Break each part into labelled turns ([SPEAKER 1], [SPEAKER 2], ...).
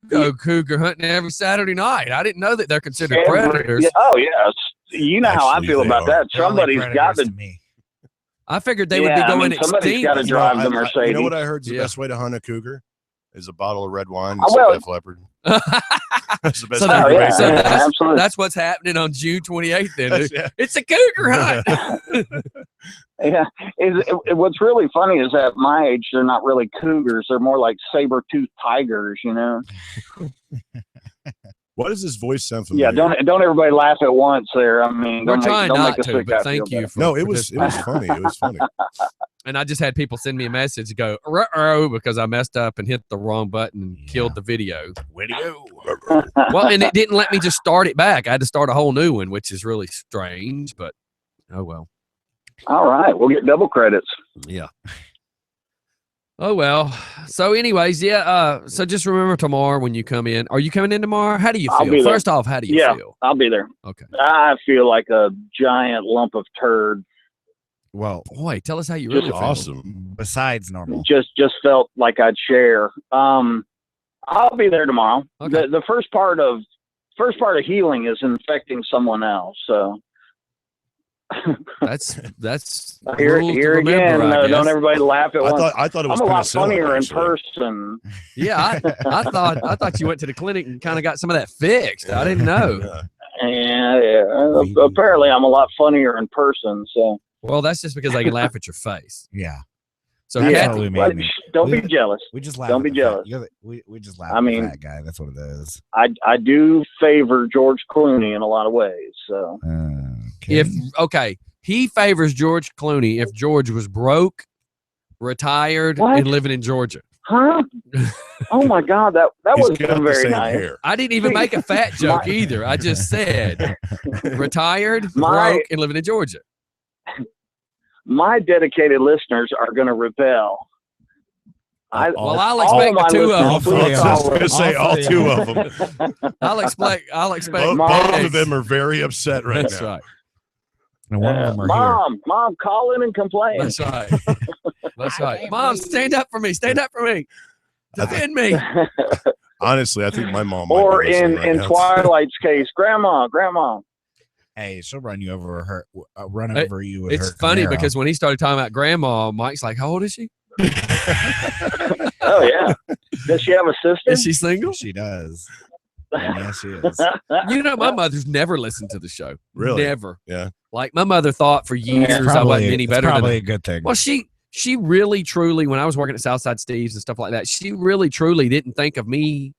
[SPEAKER 1] go cougar hunting every Saturday night. I didn't know that they're considered predators.
[SPEAKER 2] Oh, yes. You know how I feel about that. Somebody's got to.
[SPEAKER 1] I figured they would be going extinct.
[SPEAKER 2] Somebody's got to drive the Mercedes.
[SPEAKER 3] You know what I heard is the best way to hunt a cougar is a bottle of red wine and some Def Leppard. That's the best
[SPEAKER 1] way. That's what's happening on June 28th. Then it's a cougar hunt.
[SPEAKER 2] Yeah. What's really funny is at my age, they're not really cougars. They're more like saber-toothed tigers, you know.
[SPEAKER 3] Why does this voice sound familiar?
[SPEAKER 2] Yeah, don't everybody laugh at once there. I mean,
[SPEAKER 1] we're trying not to, but thank you.
[SPEAKER 3] No, it was funny. It was funny.
[SPEAKER 1] And I just had people send me a message, go, ruh-oh, because I messed up and hit the wrong button and killed the video. Well, and it didn't let me just start it back. I had to start a whole new one, which is really strange, but oh well.
[SPEAKER 2] All right, we'll get double credits.
[SPEAKER 1] Yeah. Oh, well. So anyways, so just remember tomorrow when you come in. Are you coming in tomorrow? How do you feel? First off, how do you feel?
[SPEAKER 2] I'll be there.
[SPEAKER 1] Okay.
[SPEAKER 2] I feel like a giant lump of turd.
[SPEAKER 4] Well,
[SPEAKER 1] boy, tell us how you really feel.
[SPEAKER 3] Awesome.
[SPEAKER 4] Besides normal.
[SPEAKER 2] Just felt like I'd share. I'll be there tomorrow.
[SPEAKER 1] Okay.
[SPEAKER 2] The first part of healing is infecting someone else. So
[SPEAKER 1] that's
[SPEAKER 2] here again. Don't everybody laugh at once.
[SPEAKER 3] I thought it was
[SPEAKER 2] I'm a lot funnier in
[SPEAKER 3] actually.
[SPEAKER 2] person.
[SPEAKER 1] Yeah, I thought you went to the clinic and kind of got some of that fixed. I didn't know.
[SPEAKER 2] Yeah. Apparently, I'm a lot funnier in person. So.
[SPEAKER 1] Well, that's just because I can laugh at your face.
[SPEAKER 4] Yeah.
[SPEAKER 1] So
[SPEAKER 4] Kathy,
[SPEAKER 2] don't be jealous.
[SPEAKER 4] We just laugh.
[SPEAKER 2] Don't be jealous.
[SPEAKER 4] We just laugh. I mean, at that guy. That's what it is.
[SPEAKER 2] I do favor George Clooney in a lot of ways. So
[SPEAKER 1] he favors George Clooney if George was broke, retired, and living in Georgia.
[SPEAKER 2] Huh? Oh my God, that was very nice.
[SPEAKER 3] Hair.
[SPEAKER 1] I didn't even make a fat joke either. I just said retired, broke, and living in Georgia.
[SPEAKER 2] My dedicated listeners are going to rebel.
[SPEAKER 1] I'll expect two of them.
[SPEAKER 3] I was going to say all two of them.
[SPEAKER 1] I'll expect.
[SPEAKER 3] Both of them are very upset right now.
[SPEAKER 1] That's right.
[SPEAKER 4] And one of them are
[SPEAKER 2] Mom, call in and complain.
[SPEAKER 1] That's right. That's right. Mom, stand up for me. Stand up for me. Defend me.
[SPEAKER 3] Honestly, I think my mom.
[SPEAKER 2] Or in Twilight's case, Grandma.
[SPEAKER 4] Hey, she'll run you over run over you with
[SPEAKER 1] It's
[SPEAKER 4] her
[SPEAKER 1] funny
[SPEAKER 4] Camaro.
[SPEAKER 1] because when he started talking about Grandma, Mike's like, how old is she?
[SPEAKER 2] Oh, yeah. Does she have a sister?
[SPEAKER 1] Is she single?
[SPEAKER 4] She does. Yeah, she is.
[SPEAKER 1] You know, my mother's never listened to the show.
[SPEAKER 3] Really?
[SPEAKER 1] Never.
[SPEAKER 3] Yeah.
[SPEAKER 1] Like, my mother thought for years I wasn't any better than her.
[SPEAKER 4] Probably a good thing.
[SPEAKER 1] Well, she really, truly, when I was working at Southside Steve's and stuff like that, she really, truly didn't think of me.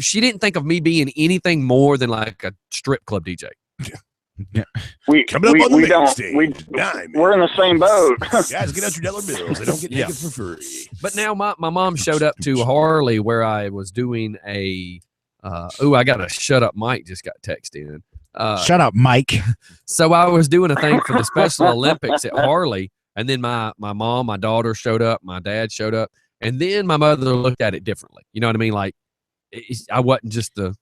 [SPEAKER 1] She didn't think of me being anything more than like a strip club DJ.
[SPEAKER 3] Yeah. We're in
[SPEAKER 2] the same boat.
[SPEAKER 3] Guys, get out your dollar bills. They don't get taken for free.
[SPEAKER 1] But now my mom showed up to Harley where I was doing a I got a Shut Up Mike just got texted in.
[SPEAKER 4] Shut up, Mike.
[SPEAKER 1] So I was doing a thing for the Special Olympics at Harley, and then my mom, my daughter showed up, my dad showed up, and then my mother looked at it differently. You know what I mean? Like I wasn't just the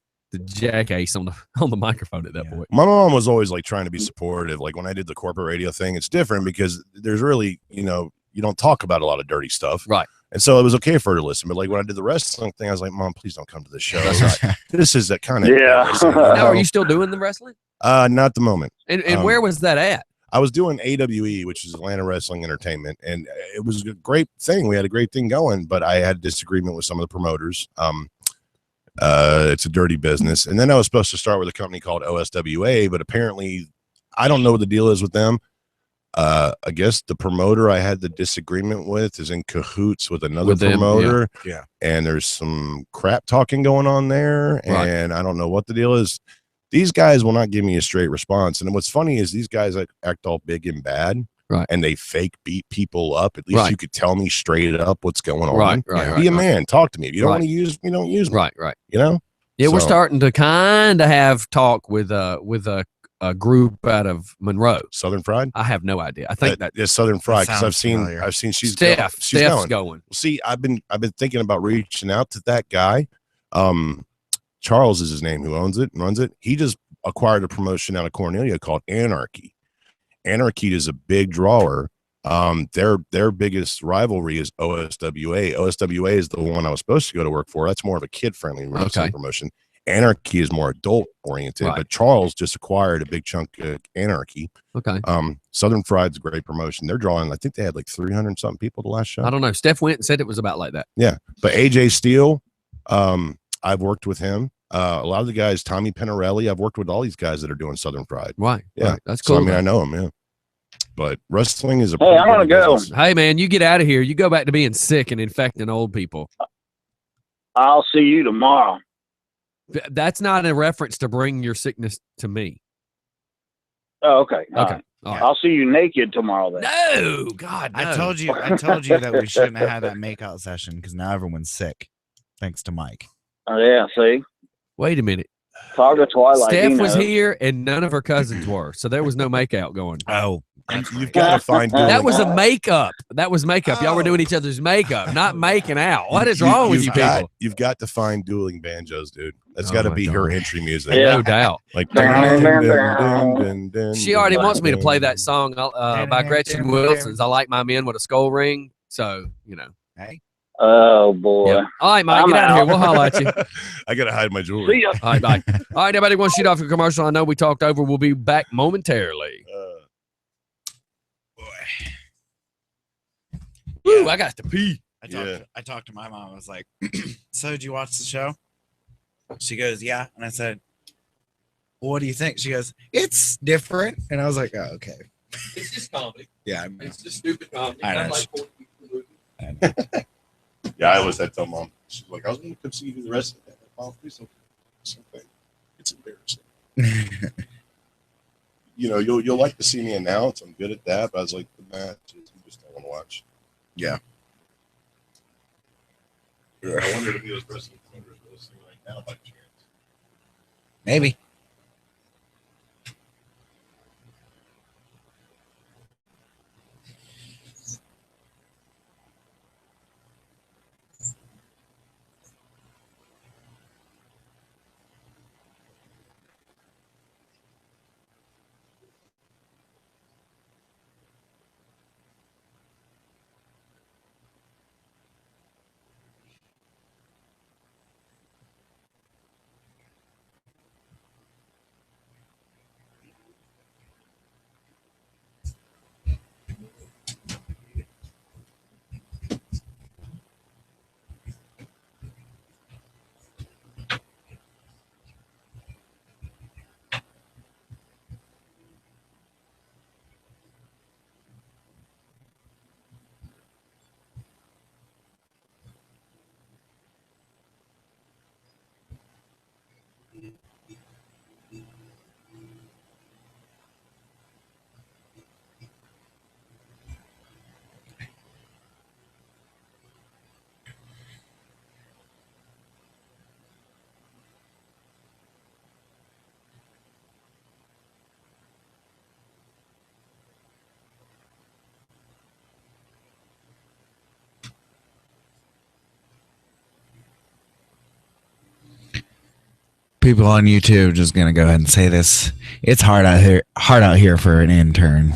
[SPEAKER 1] jackass on the microphone at that point.
[SPEAKER 3] My mom was always like trying to be supportive. Like when I did the corporate radio thing, it's different because there's really, you don't talk about a lot of dirty stuff.
[SPEAKER 1] Right.
[SPEAKER 3] And so it was okay for her to listen. But like when I did the wrestling thing, I was like, Mom, please don't come to the show. That's right. This is that kind of.
[SPEAKER 2] Yeah.
[SPEAKER 1] Now, are you still doing the wrestling?
[SPEAKER 3] Not at the moment.
[SPEAKER 1] And where was that at?
[SPEAKER 3] I was doing AWE, which is Atlanta Wrestling Entertainment, and it was a great thing. We had a great thing going, but I had disagreement with some of the promoters. It's a dirty business. And then I was supposed to start with a company called OSWA, but apparently I don't know what the deal is with them. I guess the promoter I had the disagreement with is in cahoots with another promoter.
[SPEAKER 4] Yeah.
[SPEAKER 3] And there's some crap talking going on there.
[SPEAKER 1] Right.
[SPEAKER 3] And I don't know what the deal is. These guys will not give me a straight response. And what's funny is these guys act all big and bad.
[SPEAKER 1] Right.
[SPEAKER 3] And they fake beat people up. At least you could tell me straight up what's going on.
[SPEAKER 1] Right.
[SPEAKER 3] Be a man. Talk to me. If you don't want to use me, don't use me.
[SPEAKER 1] Right.
[SPEAKER 3] Yeah,
[SPEAKER 1] we're starting to kind of have talk with a group out of Monroe.
[SPEAKER 3] Southern Fried?
[SPEAKER 1] I have no idea. I think that
[SPEAKER 3] is Southern Fried because I've seen she's Steph's
[SPEAKER 1] going.
[SPEAKER 3] See, I've been thinking about reaching out to that guy. Charles is his name, who owns it and runs it. He just acquired a promotion out of Cornelia called Anarchy. Anarchy is a big drawer Their biggest rivalry is OSWA. OSWA is the one I was supposed to go to work for. That's more of a kid-friendly wrestling promotion. Anarchy is more adult-oriented, but Charles just acquired a big chunk of Anarchy.
[SPEAKER 1] Okay.
[SPEAKER 3] Southern Fried's a great promotion. They're drawing, I think they had like 300 something people the last show.
[SPEAKER 1] I don't know. Steph went and said it was about like that.
[SPEAKER 3] Yeah, but AJ Steele, I've worked with him. A lot of the guys, Tommy Pinarelli, I've worked with all these guys that are doing Southern Fried.
[SPEAKER 1] Right.
[SPEAKER 3] Yeah,
[SPEAKER 1] right. That's cool.
[SPEAKER 3] So, I mean, I know him. Yeah. But wrestling is a.
[SPEAKER 2] Hey, I want to go.
[SPEAKER 1] Hey, man, you get out of here. You go back to being sick and infecting old people.
[SPEAKER 2] I'll see you tomorrow.
[SPEAKER 1] That's not a reference to bring your sickness to me.
[SPEAKER 2] Oh, okay.
[SPEAKER 1] Okay.
[SPEAKER 2] All right. I'll see you naked tomorrow then.
[SPEAKER 1] No, God, no.
[SPEAKER 4] I told you that we shouldn't have had that makeout session because now everyone's sick, thanks to Mike.
[SPEAKER 2] Oh yeah, see.
[SPEAKER 1] Wait a minute.
[SPEAKER 2] Talk to Twilight.
[SPEAKER 1] Steph was here and none of her cousins were, so there was no makeout going.
[SPEAKER 4] Oh,
[SPEAKER 3] you've got to find.
[SPEAKER 1] That was a makeup. That was makeup. Y'all were doing each other's makeup, not making out. What is wrong with you people?
[SPEAKER 3] You've got to find dueling banjos, dude. That's got to be her entry music.
[SPEAKER 1] No doubt.
[SPEAKER 3] Like
[SPEAKER 1] she already wants me to play that song by Gretchen Wilson's. I like my men with a skull ring. So, you know.
[SPEAKER 4] Hey.
[SPEAKER 2] Oh boy.
[SPEAKER 1] Yeah. All right, Mike, get out of here. We'll holler at you.
[SPEAKER 3] I gotta hide my jewelry.
[SPEAKER 2] See ya.
[SPEAKER 1] All right, bye. All right, everybody wants to shoot off a commercial. I know we talked over. We'll be back momentarily. Woo, I got to pee.
[SPEAKER 4] I talked to my mom. I was like, so did you watch the show? She goes, yeah. And I said, well, what do you think? She goes, it's different. And I was like, oh, okay.
[SPEAKER 1] It's just comedy.
[SPEAKER 4] Yeah.
[SPEAKER 1] It's just stupid comedy.
[SPEAKER 4] I know.
[SPEAKER 3] Yeah, I always had to tell mom. She's like, I was going to come see you the rest of that. Mom, please don't. It's embarrassing. You know, you'll like to see me announce. I'm good at that. But I was like, the matches, you just don't want to watch.
[SPEAKER 4] Yeah.
[SPEAKER 3] I wonder if he was wrestling right now by chance.
[SPEAKER 4] Maybe. People on YouTube just gonna go ahead and say this. It's hard out here for an intern.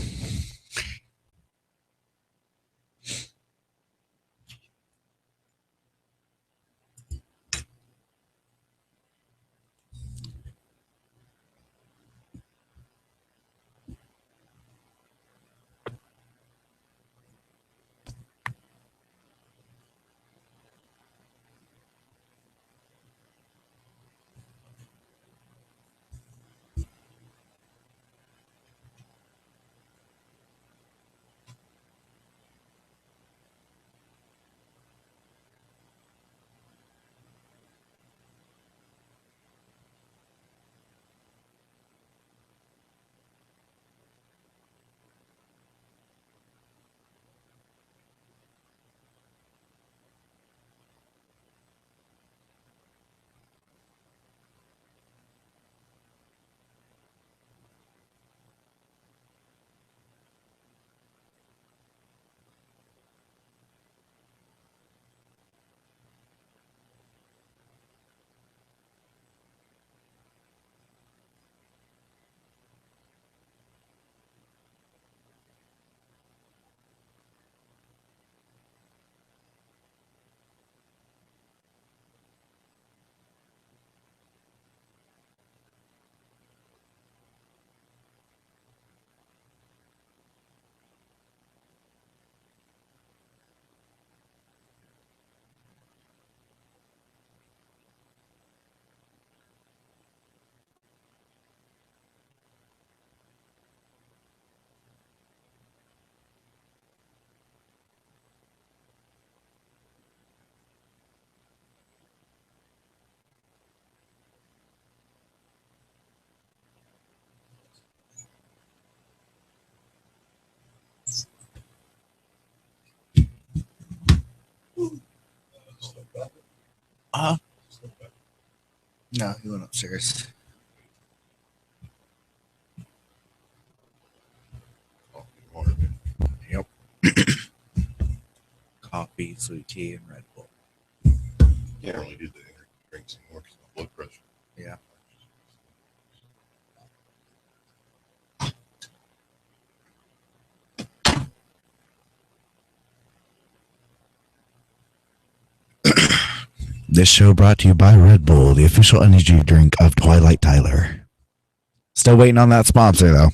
[SPEAKER 4] No, he went upstairs. Yep. Coffee, sweet tea, and Red Bull.
[SPEAKER 3] Can't really do the energy drinks anymore because of my blood pressure.
[SPEAKER 4] Yeah. This show brought to you by Red Bull, the official energy drink of Twilight Tyler. Still waiting on that sponsor, though.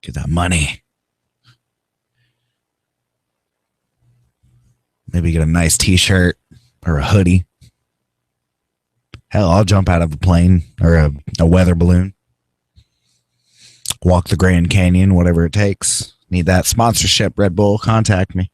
[SPEAKER 4] Get that money. Maybe get a nice t-shirt or a hoodie. Hell, I'll jump out of a plane or a weather balloon. Walk the Grand Canyon, whatever it takes. Need that sponsorship, Red Bull. Contact me.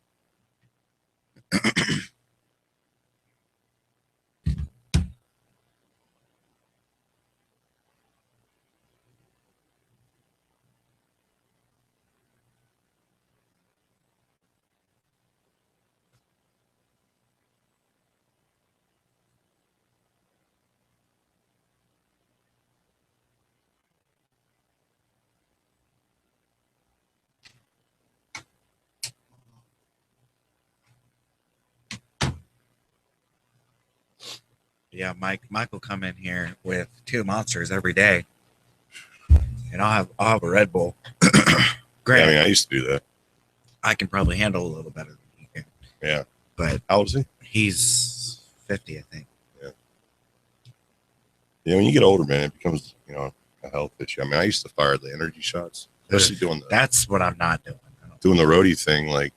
[SPEAKER 4] Yeah, Mike will come in here with 2 monsters every day, and I'll have a Red Bull. Great.
[SPEAKER 3] Yeah, I mean, I used to do that.
[SPEAKER 4] I can probably handle a little better than he can.
[SPEAKER 3] Yeah.
[SPEAKER 4] But
[SPEAKER 3] How old is he?
[SPEAKER 4] he's 50, I think.
[SPEAKER 3] Yeah, when you get older, man, it becomes, a health issue. I mean, I used to fire the energy shots, especially
[SPEAKER 4] That's what I'm not doing.
[SPEAKER 3] doing the roadie thing. Like,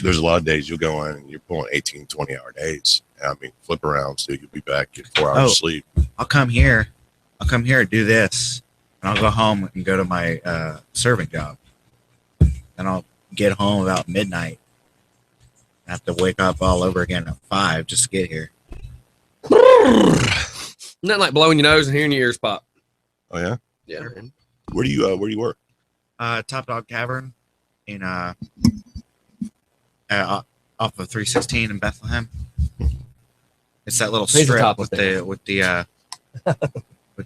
[SPEAKER 3] there's a lot of days you'll go in and you're pulling 18, 20-hour days. I mean, flip around so you'll be back, get 4 hours of sleep.
[SPEAKER 4] I'll come here and do this, and I'll go home and go to my serving job. And I'll get home about midnight. I have to wake up all over again at 5 just to get here.
[SPEAKER 1] Nothing like blowing your nose and hearing your ears pop.
[SPEAKER 3] Oh, yeah?
[SPEAKER 1] Yeah. Man.
[SPEAKER 3] Where do you work?
[SPEAKER 4] Top Dog Tavern in off of 316 in Bethlehem. It's that little
[SPEAKER 1] He's the
[SPEAKER 4] strip
[SPEAKER 1] top
[SPEAKER 4] with
[SPEAKER 1] there.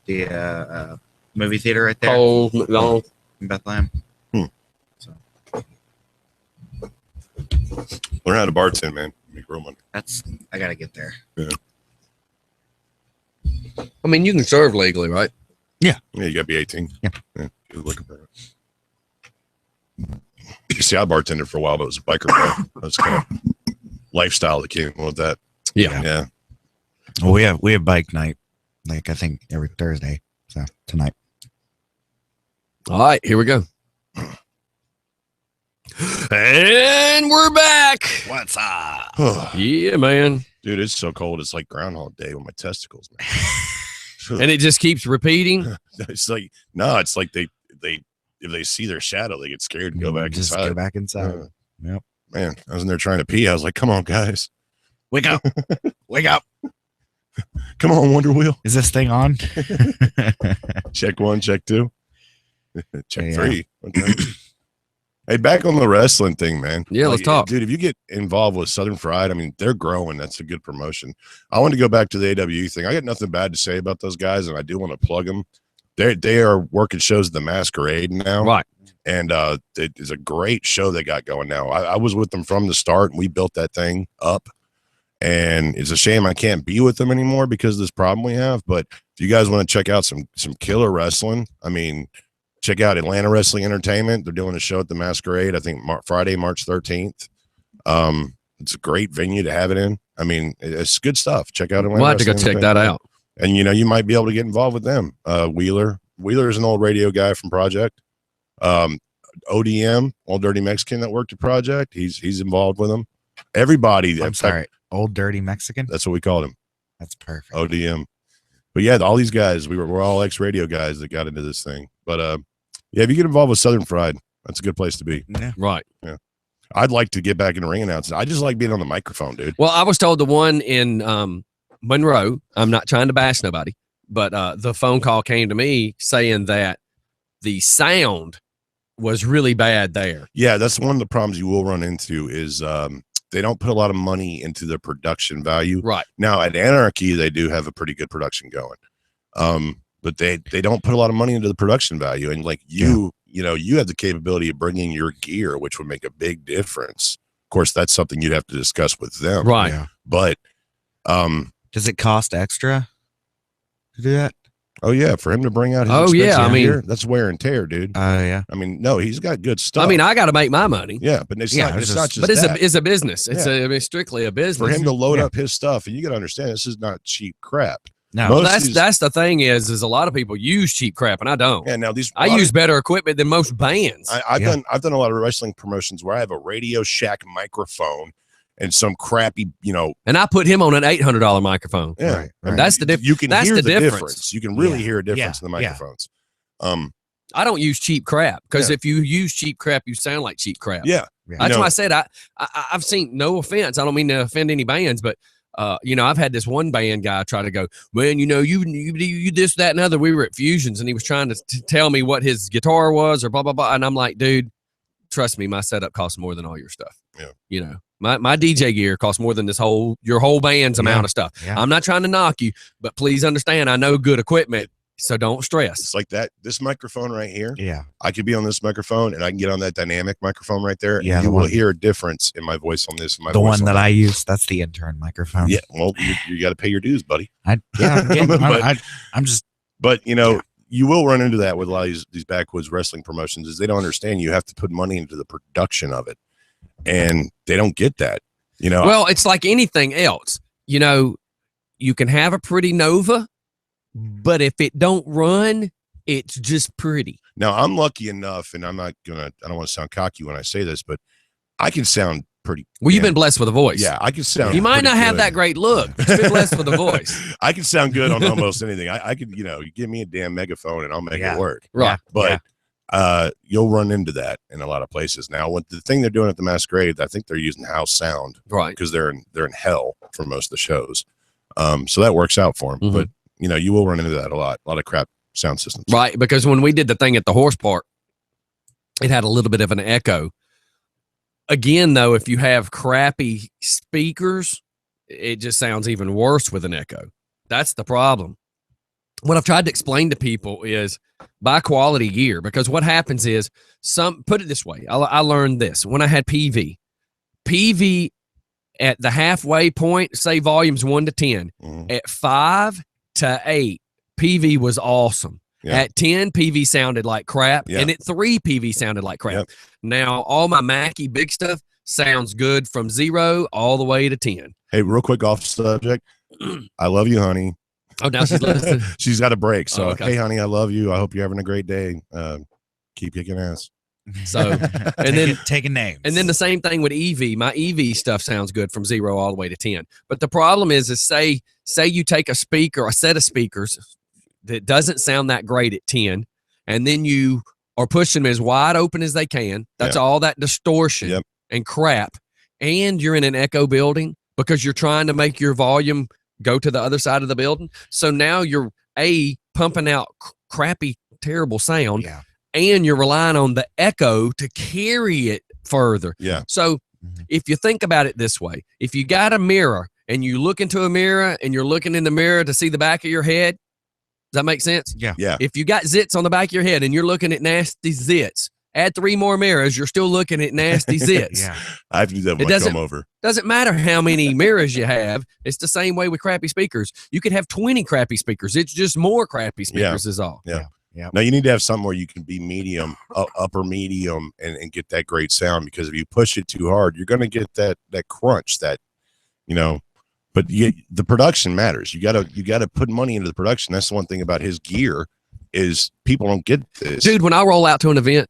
[SPEAKER 4] the movie theater right there
[SPEAKER 1] Old McDonald's.
[SPEAKER 4] in Bethlehem. So
[SPEAKER 3] Learn how to bartend, man. Make real money.
[SPEAKER 4] I gotta get there.
[SPEAKER 1] I mean, you can serve legally, right?
[SPEAKER 3] Yeah, you got to be 18.
[SPEAKER 4] Yeah.
[SPEAKER 3] You're looking for it. You see, I bartended for a while, but it was a biker bar. That's kind of lifestyle that came with that. Yeah.
[SPEAKER 4] Well, we have bike night, like I think every Thursday. So tonight.
[SPEAKER 1] All right, here we go. And we're back.
[SPEAKER 4] What's up?
[SPEAKER 1] Yeah, man.
[SPEAKER 3] Dude, it's so cold. It's like Groundhog Day with my testicles, man.
[SPEAKER 1] And it just keeps repeating.
[SPEAKER 3] It's like, no, it's like they if they see their shadow, they get scared and go back
[SPEAKER 4] Just
[SPEAKER 3] inside.
[SPEAKER 4] go back inside. Yep.
[SPEAKER 3] Man, I was in there trying to pee. I was like, come on, guys.
[SPEAKER 4] Wake up. Wake up.
[SPEAKER 3] Come on, Wonder Wheel.
[SPEAKER 4] Is this thing on?
[SPEAKER 3] Check 1, check 2. Check
[SPEAKER 4] Yeah.
[SPEAKER 3] 3. Okay. Hey, back on the wrestling thing, man.
[SPEAKER 1] Yeah, let's talk.
[SPEAKER 3] Dude, if you get involved with Southern Fried, I mean, they're growing. That's a good promotion. I want to go back to the AWE thing. I got nothing bad to say about those guys, and I do want to plug them. They are working shows at the Masquerade now.
[SPEAKER 1] Right.
[SPEAKER 3] And it is a great show they got going now. I was with them from the start, and we built that thing up. And it's a shame I can't be with them anymore because of this problem we have. But if you guys want to check out some killer wrestling, I mean, check out Atlanta Wrestling Entertainment. They're doing a show at the Masquerade, I think Friday, March 13th. It's a great venue to have it in. I mean, it's good stuff. Check out Atlanta.
[SPEAKER 1] We'll have to go
[SPEAKER 3] Wrestling
[SPEAKER 1] check that out.
[SPEAKER 3] And, you might be able to get involved with them. Wheeler is an old radio guy from Project. ODM, Old Dirty Mexican that worked at Project. He's involved with them. Everybody.
[SPEAKER 4] I'm sorry. Old Dirty Mexican?
[SPEAKER 3] That's what we called him.
[SPEAKER 4] That's perfect.
[SPEAKER 3] ODM. But yeah, all these guys, we're all ex-radio guys that got into this thing. But yeah, if you get involved with Southern Fried, that's a good place to be.
[SPEAKER 4] Yeah.
[SPEAKER 1] Right.
[SPEAKER 3] I'd like to get back into ring announcing. I just like being on the microphone, dude.
[SPEAKER 1] Well, I was told the one in Monroe, I'm not trying to bash nobody, but the phone call came to me saying that the sound was really bad there.
[SPEAKER 3] Yeah, that's one of the problems you will run into is they don't put a lot of money into the production value.
[SPEAKER 1] Right.
[SPEAKER 3] Now at Anarchy, they do have a pretty good production going. But they don't put a lot of money into the production value. And like you know, you have the capability of bringing your gear, which would make a big difference. Of course, that's something you'd have to discuss with them.
[SPEAKER 1] Right.
[SPEAKER 5] Yeah.
[SPEAKER 3] But
[SPEAKER 5] Does it cost extra to do that?
[SPEAKER 3] oh yeah, for him to bring out his
[SPEAKER 1] Oh, yeah,
[SPEAKER 3] expensive
[SPEAKER 1] I mean-
[SPEAKER 3] gear, that's wear and tear, dude.
[SPEAKER 5] Yeah.
[SPEAKER 3] I mean, no, he's got good stuff.
[SPEAKER 1] I mean, I got to make my money.
[SPEAKER 3] yeah, but it's
[SPEAKER 5] Yeah,
[SPEAKER 3] not
[SPEAKER 5] it's
[SPEAKER 3] it's not
[SPEAKER 5] just-
[SPEAKER 3] just
[SPEAKER 1] But
[SPEAKER 3] that.
[SPEAKER 1] it's a business. It's
[SPEAKER 3] Yeah.
[SPEAKER 1] I mean, strictly a
[SPEAKER 3] For
[SPEAKER 1] business.
[SPEAKER 3] him to load
[SPEAKER 5] Yeah.
[SPEAKER 3] up his stuff, and you got to understand this is not cheap crap.
[SPEAKER 5] No.
[SPEAKER 3] Most-
[SPEAKER 1] Well,
[SPEAKER 3] of these-
[SPEAKER 1] that's the thing is a lot of people use cheap crap and I don't.
[SPEAKER 3] Yeah, now these
[SPEAKER 1] I use better equipment than most bands.
[SPEAKER 3] I've
[SPEAKER 5] Yeah.
[SPEAKER 3] done a lot of wrestling promotions where I have a Radio Shack microphone and some crappy, you know,
[SPEAKER 1] and I put him on an $800 microphone.
[SPEAKER 3] yeah.
[SPEAKER 5] Right,
[SPEAKER 3] And
[SPEAKER 1] That's the
[SPEAKER 3] You can
[SPEAKER 1] that's
[SPEAKER 3] hear
[SPEAKER 1] the
[SPEAKER 3] the
[SPEAKER 1] difference.
[SPEAKER 3] difference. You can really
[SPEAKER 5] Yeah.
[SPEAKER 3] hear a difference in the
[SPEAKER 5] Yeah.
[SPEAKER 3] microphones.
[SPEAKER 1] I don't use cheap crap because
[SPEAKER 3] Yeah.
[SPEAKER 1] if you use cheap crap, you sound like cheap crap.
[SPEAKER 3] Yeah.
[SPEAKER 5] Yeah.
[SPEAKER 1] That's
[SPEAKER 3] You know-
[SPEAKER 1] why I said I've seen, no offense. I don't mean to offend any bands, but you know, I've had this one band guy try to go, man, you know, you this, that, and other. We were at Fusions and he was trying to tell me what his guitar was or blah, blah, blah. And I'm like, dude, trust me, my setup costs more than all your stuff.
[SPEAKER 3] Yeah.
[SPEAKER 1] You know, my DJ gear costs more than your whole band's amount of stuff.
[SPEAKER 5] Yeah.
[SPEAKER 1] I'm not trying to knock you, but please understand, I know good equipment. So don't stress.
[SPEAKER 3] It's like that. This microphone right here,
[SPEAKER 5] Yeah.
[SPEAKER 3] I could be on this microphone and I can get on that dynamic microphone right there.
[SPEAKER 5] Yeah,
[SPEAKER 3] And
[SPEAKER 5] the
[SPEAKER 3] you will
[SPEAKER 5] one-
[SPEAKER 3] hear a difference in my voice on this. And my
[SPEAKER 5] The
[SPEAKER 3] voice
[SPEAKER 5] one
[SPEAKER 3] on
[SPEAKER 5] that I use, that's the intern microphone.
[SPEAKER 3] Yeah. Well, you got to pay your dues, buddy.
[SPEAKER 5] I'm just,
[SPEAKER 3] But you know,
[SPEAKER 5] Yeah.
[SPEAKER 3] you will run into that with a lot of these backwoods wrestling promotions is they don't understand you have to put money into the production of it. And they don't get that. You know,
[SPEAKER 1] Well, it's like anything else. You know, you can have a pretty Nova, but if it don't run, it's just pretty.
[SPEAKER 3] now I'm lucky enough, and I don't want to sound cocky when I say this, but I can sound pretty.
[SPEAKER 1] Well, you've
[SPEAKER 3] damn-
[SPEAKER 1] been blessed with a voice.
[SPEAKER 3] Yeah, I can sound.
[SPEAKER 1] You might
[SPEAKER 3] pretty
[SPEAKER 1] not have
[SPEAKER 3] good.
[SPEAKER 1] that great look, but you've been blessed with a voice.
[SPEAKER 3] I can sound good on almost anything. I could, you know, you give me a damn megaphone and I'll make
[SPEAKER 5] Yeah.
[SPEAKER 3] it work.
[SPEAKER 1] Right.
[SPEAKER 3] But you'll run into that in a lot of places. Now, what the thing they're doing at the Masquerade, I think they're using house sound
[SPEAKER 1] Right.
[SPEAKER 3] because they're in hell for most of the shows. So that works out for them.
[SPEAKER 1] Mhm.
[SPEAKER 3] But you know, you will run into that a lot of crap sound systems.
[SPEAKER 1] Right. Because when we did the thing at the horse park, it had a little bit of an echo. Again, though, if you have crappy speakers, it just sounds even worse with an echo. That's the problem. What I've tried to explain to people is buy quality gear, because what happens is put it this way. I learned this when I had PV at the halfway point, say volumes 1 to 10,
[SPEAKER 3] Mhm.
[SPEAKER 1] at 5 to 8, PV was awesome.
[SPEAKER 3] Yeah.
[SPEAKER 1] At 10, PV sounded like crap.
[SPEAKER 3] Yeah.
[SPEAKER 1] And at 3, PV sounded like crap.
[SPEAKER 3] Yep.
[SPEAKER 1] Now, all my Mackie big stuff sounds good from 0 all the way to 10.
[SPEAKER 3] Hey, real quick off subject. I love you, honey.
[SPEAKER 1] Oh, now she's listening.
[SPEAKER 3] She's got a break. So,
[SPEAKER 1] Oh, okay.
[SPEAKER 3] hey, honey, I love you. I hope you're having a great day. Keep kicking ass.
[SPEAKER 1] So, and then
[SPEAKER 5] taking names.
[SPEAKER 1] And then the same thing with EV. My EV stuff sounds good from 0 all the way to 10. But the problem is say you take a speaker, a set of speakers that doesn't sound that great at 10, and then you are pushing them as wide open as they can. That's
[SPEAKER 3] Yep.
[SPEAKER 1] all that distortion
[SPEAKER 3] Yep.
[SPEAKER 1] and crap. And you're in an echo building because you're trying to make your volume go to the other side of the building. So now you're pumping out crappy, terrible sound,
[SPEAKER 5] Yeah.
[SPEAKER 1] and you're relying on the echo to carry it further.
[SPEAKER 3] Yeah.
[SPEAKER 1] So
[SPEAKER 5] Mhm.
[SPEAKER 1] if you think about it this way, if you got a mirror and you look into a mirror and you're looking in the mirror to see the back of your head, does that make sense?
[SPEAKER 5] Yeah.
[SPEAKER 3] Yeah.
[SPEAKER 1] If you got zits on the back of your head and you're looking at nasty zits, add 3 more mirrors, you're still looking at nasty zits.
[SPEAKER 5] Yeah.
[SPEAKER 3] I have to do that
[SPEAKER 1] It
[SPEAKER 3] with my
[SPEAKER 1] doesn't-
[SPEAKER 3] come over.
[SPEAKER 1] Doesn't matter how many mirrors you have. It's the same way with crappy speakers. You could have 20 crappy speakers. It's just more crappy speakers is all.
[SPEAKER 3] Now you need to have something where you can be medium, upper medium, and get that great sound. Because if you push it too hard, you're going to get that crunch. That, you know, but the production matters. You gotta put money into the production. That's the one thing about his gear is people don't get this.
[SPEAKER 1] Dude, when I roll out to an event,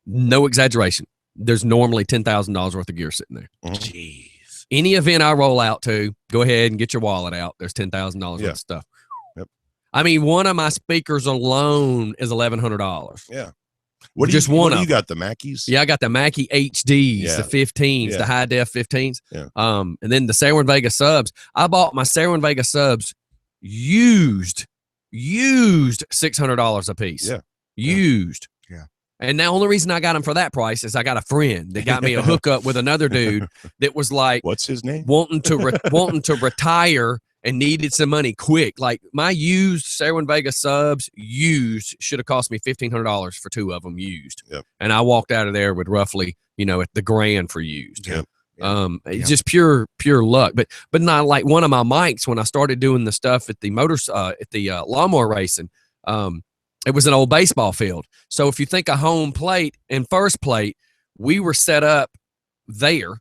[SPEAKER 1] no exaggeration, there's normally $10,000 worth of gear sitting there.
[SPEAKER 3] Mhm.
[SPEAKER 5] Jeez.
[SPEAKER 1] Any event I roll out to, go ahead and get your wallet out. There's $10,000
[SPEAKER 3] Yeah.
[SPEAKER 1] worth of stuff.
[SPEAKER 3] Yep.
[SPEAKER 1] I mean, one of my speakers alone is $1,100.
[SPEAKER 3] Yeah.
[SPEAKER 1] Just one of
[SPEAKER 3] you got the Mackies?
[SPEAKER 1] Yeah, I got the Mackie HDs,
[SPEAKER 3] Yeah.
[SPEAKER 1] the 15s,
[SPEAKER 3] Yeah.
[SPEAKER 1] the high def 15s.
[SPEAKER 3] Yeah.
[SPEAKER 1] And then the Sarah and Vega subs. I bought my Sarah and Vega subs used $600 a piece.
[SPEAKER 3] Yeah.
[SPEAKER 1] Used.
[SPEAKER 5] Yeah.
[SPEAKER 1] And the only reason I got them for that price is I got a friend that got me a hookup with another dude that was like,
[SPEAKER 3] What's his name?
[SPEAKER 1] wanting to retire and needed some money quick. Like my used Sarah Vega subs used should have cost me $1,500 for 2 of them used.
[SPEAKER 3] Yep.
[SPEAKER 1] And I walked out of there with roughly, at the grand for used.
[SPEAKER 3] Yep.
[SPEAKER 1] It's just pure luck. But not like one of my mics when I started doing the stuff at the lawnmower racing. It was an old baseball field. So if you think of home plate and first plate, we were set up there.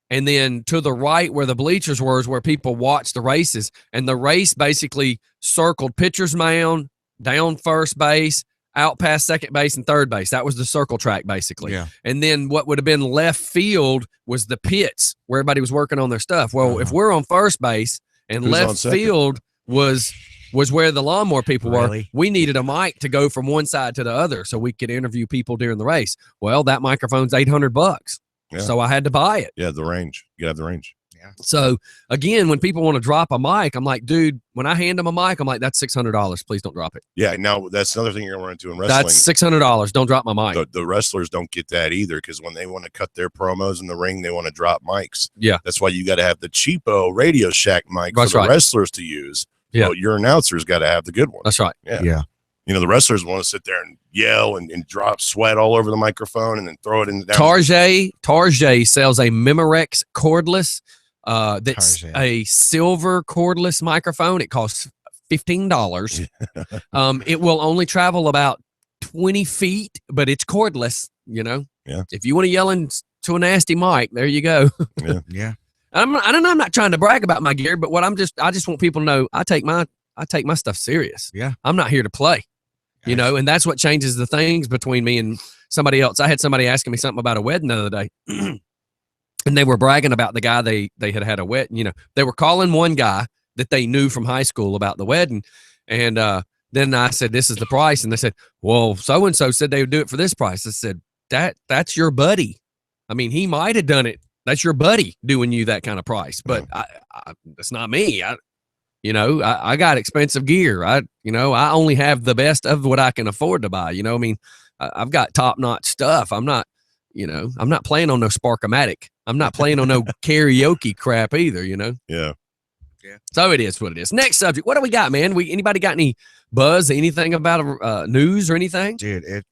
[SPEAKER 1] And then to the right where the bleachers were is where people watched the races. And the race basically circled pitcher's mound, down first base, out past second base and third base. That was the circle track basically.
[SPEAKER 5] Yeah.
[SPEAKER 1] And then what would have been left field was the pits where everybody was working on their stuff. Well, if we're on first base and
[SPEAKER 3] Who's on
[SPEAKER 1] left
[SPEAKER 3] second?
[SPEAKER 1] field was where the lawnmower people were,
[SPEAKER 5] Really?
[SPEAKER 1] we needed a mic to go from one side to the other so we could interview people during the race. Well, that microphone's $800.
[SPEAKER 3] Yeah.
[SPEAKER 1] So I had to buy it.
[SPEAKER 3] Yeah, the range. You gotta have the range.
[SPEAKER 1] So again, when people want to drop a mic, I'm like, dude, when I hand them a mic, I'm like, that's $600. Please don't drop it.
[SPEAKER 3] Yeah, now that's another thing you're gonna run into in wrestling.
[SPEAKER 1] That's $600. Don't drop my mic.
[SPEAKER 3] The wrestlers don't get that either because when they want to cut their promos in the ring, they want to drop mics.
[SPEAKER 1] Yeah.
[SPEAKER 3] That's why you got to have the cheapo Radio Shack mic
[SPEAKER 1] That's
[SPEAKER 3] for the
[SPEAKER 1] right.
[SPEAKER 3] wrestlers to use.
[SPEAKER 1] Yeah.
[SPEAKER 3] Well, your announcer's got to have the good one.
[SPEAKER 1] That's right.
[SPEAKER 3] Yeah. The wrestlers want to sit there and yell and drop sweat all over the microphone and then throw it in the down.
[SPEAKER 1] Tarjay sells a Memorex cordless. That's
[SPEAKER 5] Tarjay.
[SPEAKER 1] a silver cordless microphone. It costs $15. It will only travel about 20 feet, but it's cordless.
[SPEAKER 3] Yeah.
[SPEAKER 1] If you want to yell into a nasty mic, there you go.
[SPEAKER 5] Yeah.
[SPEAKER 1] I'm not trying to brag about my gear, but I just want people to know I take my stuff serious.
[SPEAKER 5] Yeah.
[SPEAKER 1] I'm not here to play. And that's what changes the things between me and somebody else. I had somebody asking me something about a wedding the other day. And they were bragging about the guy they had a wedding. They were calling one guy that they knew from high school about the wedding. And then I said, this is the price. And they said, well, so-and-so said they would do it for this price. I said, that's your buddy. I mean, he might have done it. That's your buddy doing you that kind of price. But that's not me. I got expensive gear. I only have the best of what I can afford to buy. I mean, I've got top-notch stuff. I'm not playing on no Sparkomatic. I'm not playing on no karaoke crap either,
[SPEAKER 3] Yeah.
[SPEAKER 1] So it is what it is. Next subject. What do we got, man? Anybody got any buzz, anything about news or anything?
[SPEAKER 5] Dude, it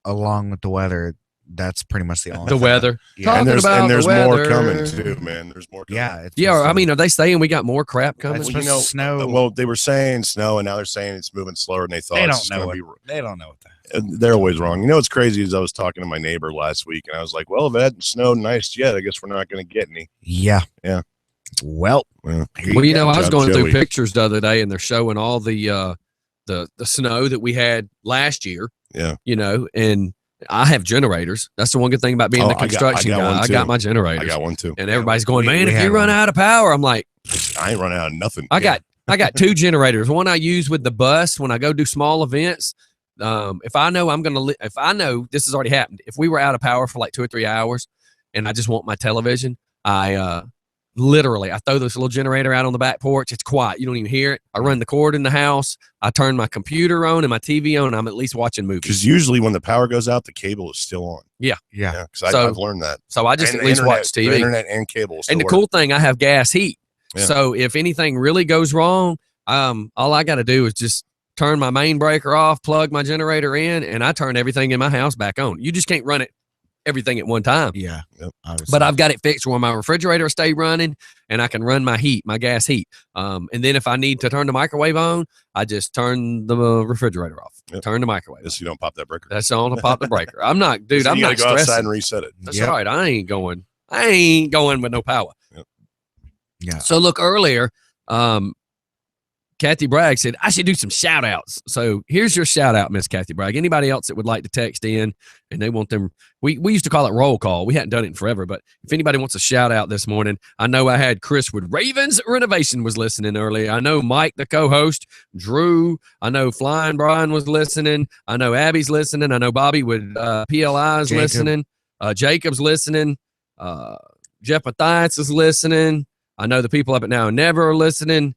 [SPEAKER 5] along with the weather, that's pretty much the only
[SPEAKER 1] The
[SPEAKER 5] thing.
[SPEAKER 1] weather.
[SPEAKER 5] Yeah.
[SPEAKER 1] Talking
[SPEAKER 3] And
[SPEAKER 1] about
[SPEAKER 3] there's
[SPEAKER 1] the
[SPEAKER 3] more
[SPEAKER 1] weather.
[SPEAKER 3] coming too, man. There's more coming.
[SPEAKER 5] Yeah. It's
[SPEAKER 1] Yeah,
[SPEAKER 5] just,
[SPEAKER 1] I mean, are they saying we got more crap coming?
[SPEAKER 5] It's
[SPEAKER 3] Well,
[SPEAKER 5] supposed to snow.
[SPEAKER 3] Well, they were saying snow, and now they're saying it's moving slower than they thought.
[SPEAKER 5] They
[SPEAKER 3] It's
[SPEAKER 5] don't
[SPEAKER 3] just
[SPEAKER 5] know
[SPEAKER 3] gonna
[SPEAKER 5] what
[SPEAKER 3] be-
[SPEAKER 5] they don't know what that.
[SPEAKER 3] They're always wrong. What's crazy is I was talking to my neighbor last week, and I was like, "Well, if it hadn't snowed nice yet, I guess we're not going to get any."
[SPEAKER 5] Yeah.
[SPEAKER 3] Yeah.
[SPEAKER 5] Well,
[SPEAKER 3] Well,
[SPEAKER 5] here
[SPEAKER 1] Well,
[SPEAKER 5] you go.
[SPEAKER 1] I was
[SPEAKER 3] Job
[SPEAKER 1] going through
[SPEAKER 3] Joey.
[SPEAKER 1] pictures the other day, and they're showing all the snow that we had last year.
[SPEAKER 3] Yeah.
[SPEAKER 1] And I have generators. That's the one good thing about being
[SPEAKER 3] Oh,
[SPEAKER 1] the
[SPEAKER 3] I got
[SPEAKER 1] construction
[SPEAKER 3] one
[SPEAKER 1] guy. I
[SPEAKER 3] too.
[SPEAKER 1] got my generators.
[SPEAKER 3] I got one too.
[SPEAKER 1] And everybody's going,
[SPEAKER 5] We-
[SPEAKER 1] man,
[SPEAKER 5] we
[SPEAKER 1] if you
[SPEAKER 5] have
[SPEAKER 1] run
[SPEAKER 5] one.
[SPEAKER 1] out of power, I'm like,
[SPEAKER 3] I ain't running out of nothing.
[SPEAKER 1] I got 2 generators. One I use with the bus when I go do small events. If I know if I know this has already happened, if we were out of power for like 2 or 3 hours and I just want my television, I literally I throw this little generator out on the back porch. It's quiet. You don't even hear it. I run the cord in the house. I turn my computer on and my TV on. And I'm at least watching movies.
[SPEAKER 3] Because usually when the power goes out, the cable is still on.
[SPEAKER 5] Yeah.
[SPEAKER 3] Yeah, because
[SPEAKER 1] So-
[SPEAKER 3] I've learned that.
[SPEAKER 1] So I just
[SPEAKER 3] And
[SPEAKER 1] at
[SPEAKER 3] the
[SPEAKER 1] least
[SPEAKER 3] internet-
[SPEAKER 1] watch
[SPEAKER 3] the
[SPEAKER 1] TV.
[SPEAKER 3] internet and cable.
[SPEAKER 1] And the cool thing, I have gas heat.
[SPEAKER 3] Yeah.
[SPEAKER 1] So if anything really goes wrong, all I got to do is just turn my main breaker off, plug my generator in, and I turn everything in my house back on. You just can't run everything at one time.
[SPEAKER 5] Yeah.
[SPEAKER 3] Yep.
[SPEAKER 5] Obviously.
[SPEAKER 1] But I've got it fixed where my refrigerator will stay running and I can run my gas heat. And then if I need to turn the microwave on, I just turn the refrigerator off,
[SPEAKER 3] Yep.
[SPEAKER 1] turn the microwave.
[SPEAKER 3] Just so you don't pop that breaker.
[SPEAKER 1] That's on to pop the breaker. I'm not, dude,
[SPEAKER 3] So
[SPEAKER 1] I'm
[SPEAKER 3] you
[SPEAKER 1] not
[SPEAKER 3] gotta go outside
[SPEAKER 1] stressing.
[SPEAKER 3] and reset it.
[SPEAKER 1] That's
[SPEAKER 5] Yep.
[SPEAKER 1] right. I ain't going with no power.
[SPEAKER 5] Yeah.
[SPEAKER 1] So look, earlier, Kathy Bragg said, I should do some shout outs. So here's your shout out, Miss Kathy Bragg. Anybody else that would like to text in and they want them, we used to call it roll call. We hadn't done it in forever, but if anybody wants a shout out this morning, I know I had Chris with Ravens Renovation was listening earlier. I know Mike, the co-host, Drew, I know Flying Brian was listening. I know Abby's listening. I know Bobby with PLI is
[SPEAKER 5] Jacob.
[SPEAKER 1] listening. Jacob's listening. Jeff Matthias is listening. I know the people up at Now and Never are listening.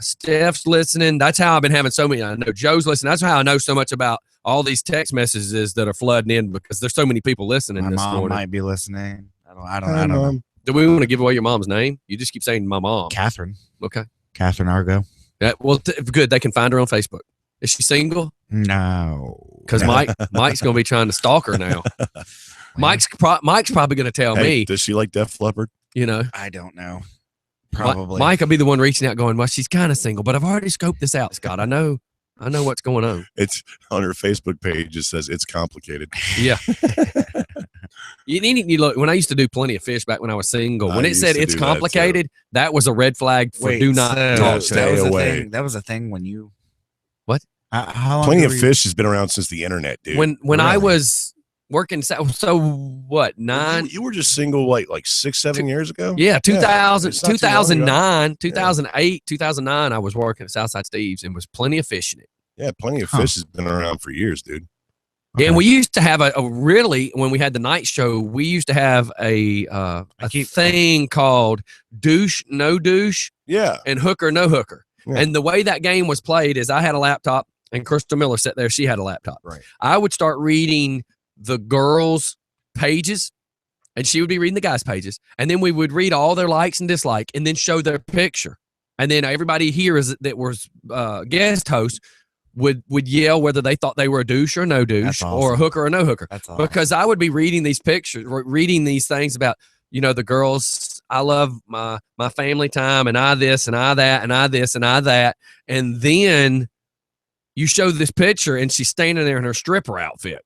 [SPEAKER 1] Steph's listening. That's how I've been having so many. I know Joe's listening. That's how I know so much about all these text messages that are flooding in because there's so many people listening
[SPEAKER 5] My
[SPEAKER 1] this
[SPEAKER 5] mom
[SPEAKER 1] morning.
[SPEAKER 5] might be listening. I don't
[SPEAKER 3] Hi,
[SPEAKER 5] know.
[SPEAKER 3] Mom.
[SPEAKER 1] Do we want to give away your mom's name? You just keep saying my mom.
[SPEAKER 5] Catherine
[SPEAKER 1] Okay.
[SPEAKER 5] Argo.
[SPEAKER 1] Well, good. They can find her on Facebook. Is she single?
[SPEAKER 5] No,
[SPEAKER 1] Because Mike's going to be trying to stalk her now. Mike's probably going to tell me.
[SPEAKER 3] Does she like Def Leppard?
[SPEAKER 1] You know,
[SPEAKER 5] I don't know. Probably.
[SPEAKER 1] Mike will be the one reaching out, going, "Well, she's kind of single, but I've already scoped this out, Scott. I know what's going on."
[SPEAKER 3] It's on her Facebook page. It says it's complicated.
[SPEAKER 1] Yeah. You look. When I used to do Plenty of Fish back when I was single,
[SPEAKER 3] I
[SPEAKER 1] when it
[SPEAKER 3] used
[SPEAKER 1] said
[SPEAKER 3] to
[SPEAKER 1] it's
[SPEAKER 3] do that,
[SPEAKER 1] complicated, that was a red flag for
[SPEAKER 5] Wait,
[SPEAKER 1] do not
[SPEAKER 5] so
[SPEAKER 1] talk
[SPEAKER 3] stay
[SPEAKER 5] that was a
[SPEAKER 3] away.
[SPEAKER 5] thing. That was a thing when you.
[SPEAKER 1] What?
[SPEAKER 5] How long
[SPEAKER 3] Plenty
[SPEAKER 5] ago
[SPEAKER 3] of
[SPEAKER 5] were you-
[SPEAKER 3] Fish has been around since the internet, dude.
[SPEAKER 1] When I
[SPEAKER 5] Really?
[SPEAKER 1] was working, so what?
[SPEAKER 3] You were just single like 6-7 years ago.
[SPEAKER 1] Yeah, 2000,
[SPEAKER 3] it's not too long ago.
[SPEAKER 1] 2009, 2008, 2009. I was working at Southside Steve's and was Plenty of Fish in it.
[SPEAKER 3] Yeah, Plenty of
[SPEAKER 5] Huh.
[SPEAKER 3] Fish has been around for years, dude.
[SPEAKER 1] Yeah, and
[SPEAKER 5] Okay.
[SPEAKER 1] we used to have a really, when we had the night show, we used to have a thing called douche, no douche,
[SPEAKER 3] Yeah.
[SPEAKER 1] and hooker, no hooker.
[SPEAKER 3] Yeah.
[SPEAKER 1] And the way that game was played is I had a laptop and Crystal Miller sat there. She had a laptop.
[SPEAKER 3] Right.
[SPEAKER 1] I would start reading the girls' pages and she would be reading the guys' pages. And then we would read all their likes and dislikes and then show their picture. And then everybody here that was guest hosts would yell whether they thought they were a douche or no douche
[SPEAKER 5] That's
[SPEAKER 1] or a
[SPEAKER 5] awesome.
[SPEAKER 1] hooker or no hooker.
[SPEAKER 5] That's all.
[SPEAKER 1] Because I would be reading these pictures, reading these things about, the girls, I love my family time and I this and I that and I this and I that. And then you show this picture and she's standing there in her stripper outfit.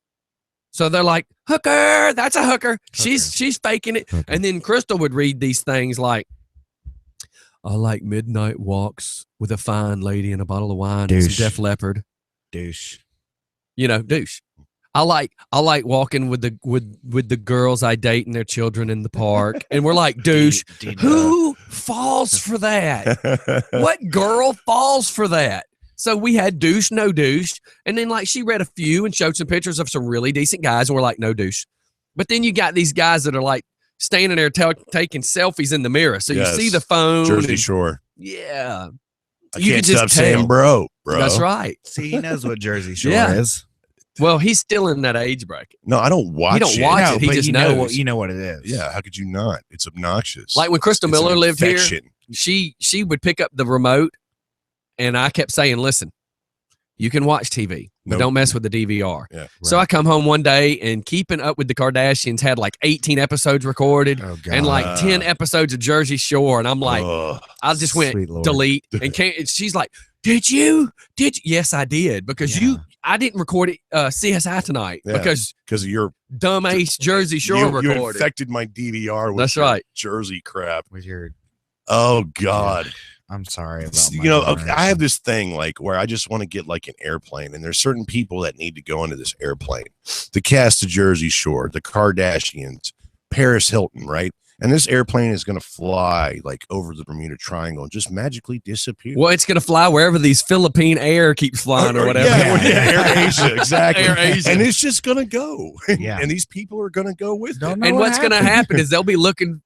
[SPEAKER 1] So they're like, hooker, that's a hooker. She's faking it.
[SPEAKER 5] Hooker.
[SPEAKER 1] And then Crystal would read these things like, I like midnight walks with a fine lady and a bottle of wine and
[SPEAKER 5] Douche.
[SPEAKER 1] some Def Leppard.
[SPEAKER 5] douche.
[SPEAKER 1] Douche. I like walking with the girls I date and their children in the park. And we're like, douche. Who falls for that? What girl falls for that? So we had douche, no douche. And then she read a few and showed some pictures of some really decent guys and we're like, no douche. But then you got these guys that are standing there taking selfies in the mirror. So
[SPEAKER 3] Yes.
[SPEAKER 1] you see the phone.
[SPEAKER 3] Jersey
[SPEAKER 1] and-
[SPEAKER 3] Shore.
[SPEAKER 1] Yeah.
[SPEAKER 3] I
[SPEAKER 1] You
[SPEAKER 3] can't
[SPEAKER 1] can just
[SPEAKER 3] stop saying
[SPEAKER 1] tell.
[SPEAKER 3] bro.
[SPEAKER 1] That's right.
[SPEAKER 5] See, he knows what Jersey Shore
[SPEAKER 1] Yeah.
[SPEAKER 5] is.
[SPEAKER 1] Well, he's still in that age bracket.
[SPEAKER 3] No, I don't watch
[SPEAKER 1] don't
[SPEAKER 3] it.
[SPEAKER 1] watch
[SPEAKER 5] No,
[SPEAKER 1] it. He
[SPEAKER 5] but
[SPEAKER 1] just
[SPEAKER 5] you know
[SPEAKER 1] knows.
[SPEAKER 5] what it is.
[SPEAKER 3] Yeah, how could you not? It's obnoxious.
[SPEAKER 1] Like when Crystal
[SPEAKER 3] It's an
[SPEAKER 1] Miller lived here,
[SPEAKER 3] infection.
[SPEAKER 1] she would pick up the remote and I kept saying, listen, you can watch TV, but
[SPEAKER 3] Nope.
[SPEAKER 1] don't mess with the DVR.
[SPEAKER 3] Yeah.
[SPEAKER 1] So I come home one day and Keeping Up with the Kardashians had 18 episodes recorded
[SPEAKER 5] Oh God.
[SPEAKER 1] and 10 episodes of Jersey Shore. And I'm like,
[SPEAKER 3] Ugh.
[SPEAKER 1] I just went
[SPEAKER 5] Sweet Lord.
[SPEAKER 1] delete and she's like, did you? Yes, I did. Because
[SPEAKER 5] Yeah.
[SPEAKER 1] I didn't record it CSI tonight
[SPEAKER 3] Yeah.
[SPEAKER 1] because
[SPEAKER 3] Because of your
[SPEAKER 1] dumb ace Jersey Shore
[SPEAKER 3] you
[SPEAKER 1] recorded.
[SPEAKER 3] infected my DVR with
[SPEAKER 1] That's
[SPEAKER 3] your
[SPEAKER 1] right.
[SPEAKER 3] Jersey crap.
[SPEAKER 5] with your.
[SPEAKER 3] Oh God.
[SPEAKER 5] I'm sorry about my
[SPEAKER 3] Okay, I
[SPEAKER 5] generation.
[SPEAKER 3] have this thing where I just want to get an airplane, and there's certain people that need to go into this airplane. The cast of Jersey Shore, the Kardashians, Paris Hilton, right? And this airplane is going to fly over the Bermuda Triangle and just magically disappear.
[SPEAKER 1] Well, it's going to fly wherever these Philippine Air keeps flying or whatever.
[SPEAKER 3] Air Asia, exactly.
[SPEAKER 1] Air Asia.
[SPEAKER 3] And it's just going to go.
[SPEAKER 5] Yeah.
[SPEAKER 3] And these people are going to go with
[SPEAKER 5] Don't
[SPEAKER 3] it.
[SPEAKER 5] know
[SPEAKER 1] And
[SPEAKER 5] what
[SPEAKER 1] what's going to
[SPEAKER 5] happened.
[SPEAKER 1] happen is they'll be looking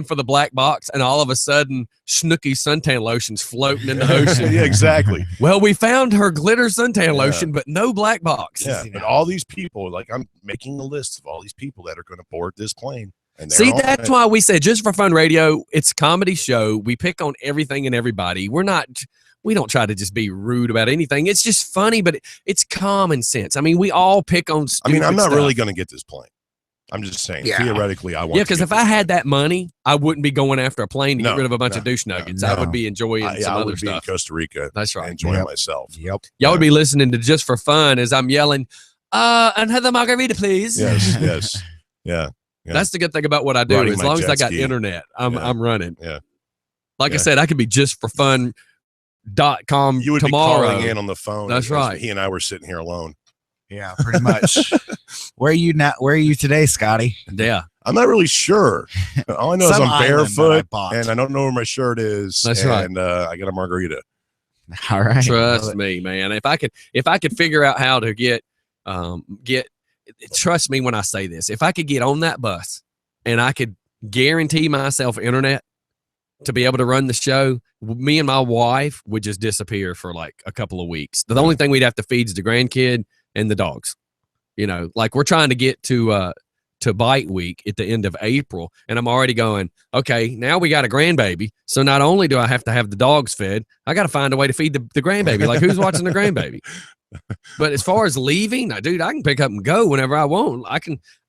[SPEAKER 1] for the black box, and all of a sudden, Snooki suntan lotion's floating in the ocean.
[SPEAKER 3] Yeah, exactly.
[SPEAKER 1] Well, we found her glitter suntan lotion, but no black box.
[SPEAKER 3] Yeah,
[SPEAKER 5] you
[SPEAKER 3] but
[SPEAKER 5] know.
[SPEAKER 3] all these people, I'm making a list of all these people that are going to board this plane. And they're
[SPEAKER 1] See,
[SPEAKER 3] all
[SPEAKER 1] that's
[SPEAKER 3] gonna-
[SPEAKER 1] why we said Just for Fun Radio, it's a comedy show. We pick on everything and everybody. We don't try to just be rude about anything. It's just funny, but it's common sense. I mean, we all pick on
[SPEAKER 3] I mean, I'm
[SPEAKER 1] stupid
[SPEAKER 3] not
[SPEAKER 1] stuff.
[SPEAKER 3] really going to get this plane. I'm just saying,
[SPEAKER 5] Yeah.
[SPEAKER 3] theoretically, I want.
[SPEAKER 1] Yeah,
[SPEAKER 3] to
[SPEAKER 1] because
[SPEAKER 3] get
[SPEAKER 1] if
[SPEAKER 3] this
[SPEAKER 1] I
[SPEAKER 3] plane.
[SPEAKER 1] had that money, I wouldn't be going after a plane to
[SPEAKER 3] No,
[SPEAKER 1] get rid of a bunch
[SPEAKER 3] no,
[SPEAKER 1] of douche nuggets.
[SPEAKER 3] no.
[SPEAKER 1] I would be enjoying
[SPEAKER 3] I
[SPEAKER 1] some
[SPEAKER 3] would
[SPEAKER 1] other
[SPEAKER 3] be
[SPEAKER 1] stuff.
[SPEAKER 3] in Costa Rica,
[SPEAKER 1] That's right.
[SPEAKER 3] enjoying
[SPEAKER 5] Yep.
[SPEAKER 3] myself.
[SPEAKER 5] Yep.
[SPEAKER 1] Y'all would be listening to Just for Fun as I'm yelling, another margarita, please.
[SPEAKER 3] Yes, yes, yeah. Yeah.
[SPEAKER 1] That's the good thing about what I do.
[SPEAKER 3] Riding
[SPEAKER 1] As
[SPEAKER 3] my
[SPEAKER 1] long as I
[SPEAKER 3] jet
[SPEAKER 1] got
[SPEAKER 3] ski.
[SPEAKER 1] internet, I'm running.
[SPEAKER 3] Yeah.
[SPEAKER 1] Like I
[SPEAKER 3] Yeah.
[SPEAKER 1] said, I could be justforfun.com
[SPEAKER 3] You would
[SPEAKER 1] tomorrow.
[SPEAKER 3] be calling in on the phone.
[SPEAKER 1] That's
[SPEAKER 3] as
[SPEAKER 1] right.
[SPEAKER 3] He and I were sitting here alone.
[SPEAKER 5] Yeah, pretty much. Where are you now? Where are you today, Scotty?
[SPEAKER 1] Yeah.
[SPEAKER 3] I'm not really sure. All I know is
[SPEAKER 5] Some
[SPEAKER 3] I'm
[SPEAKER 5] island that I
[SPEAKER 3] barefoot,
[SPEAKER 5] bought.
[SPEAKER 3] and I don't know where my shirt is.
[SPEAKER 1] That's right.
[SPEAKER 3] And I got a margarita.
[SPEAKER 5] All right.
[SPEAKER 1] Trust me, man. If I could figure out how to get trust me when I say this, if I could get on that bus and I could guarantee myself internet to be able to run the show, me and my wife would just disappear for a couple of weeks. The only thing we'd have to feed is the grandkid and the dogs. You know, like we're trying to get to bite week at the end of April, and I'm already going, okay, now we got a grandbaby. So not only do I have to have the dogs fed, I got to find a way to feed the grandbaby. Like, who's watching the grandbaby? But as far as leaving, dude, I can pick up and go whenever I want.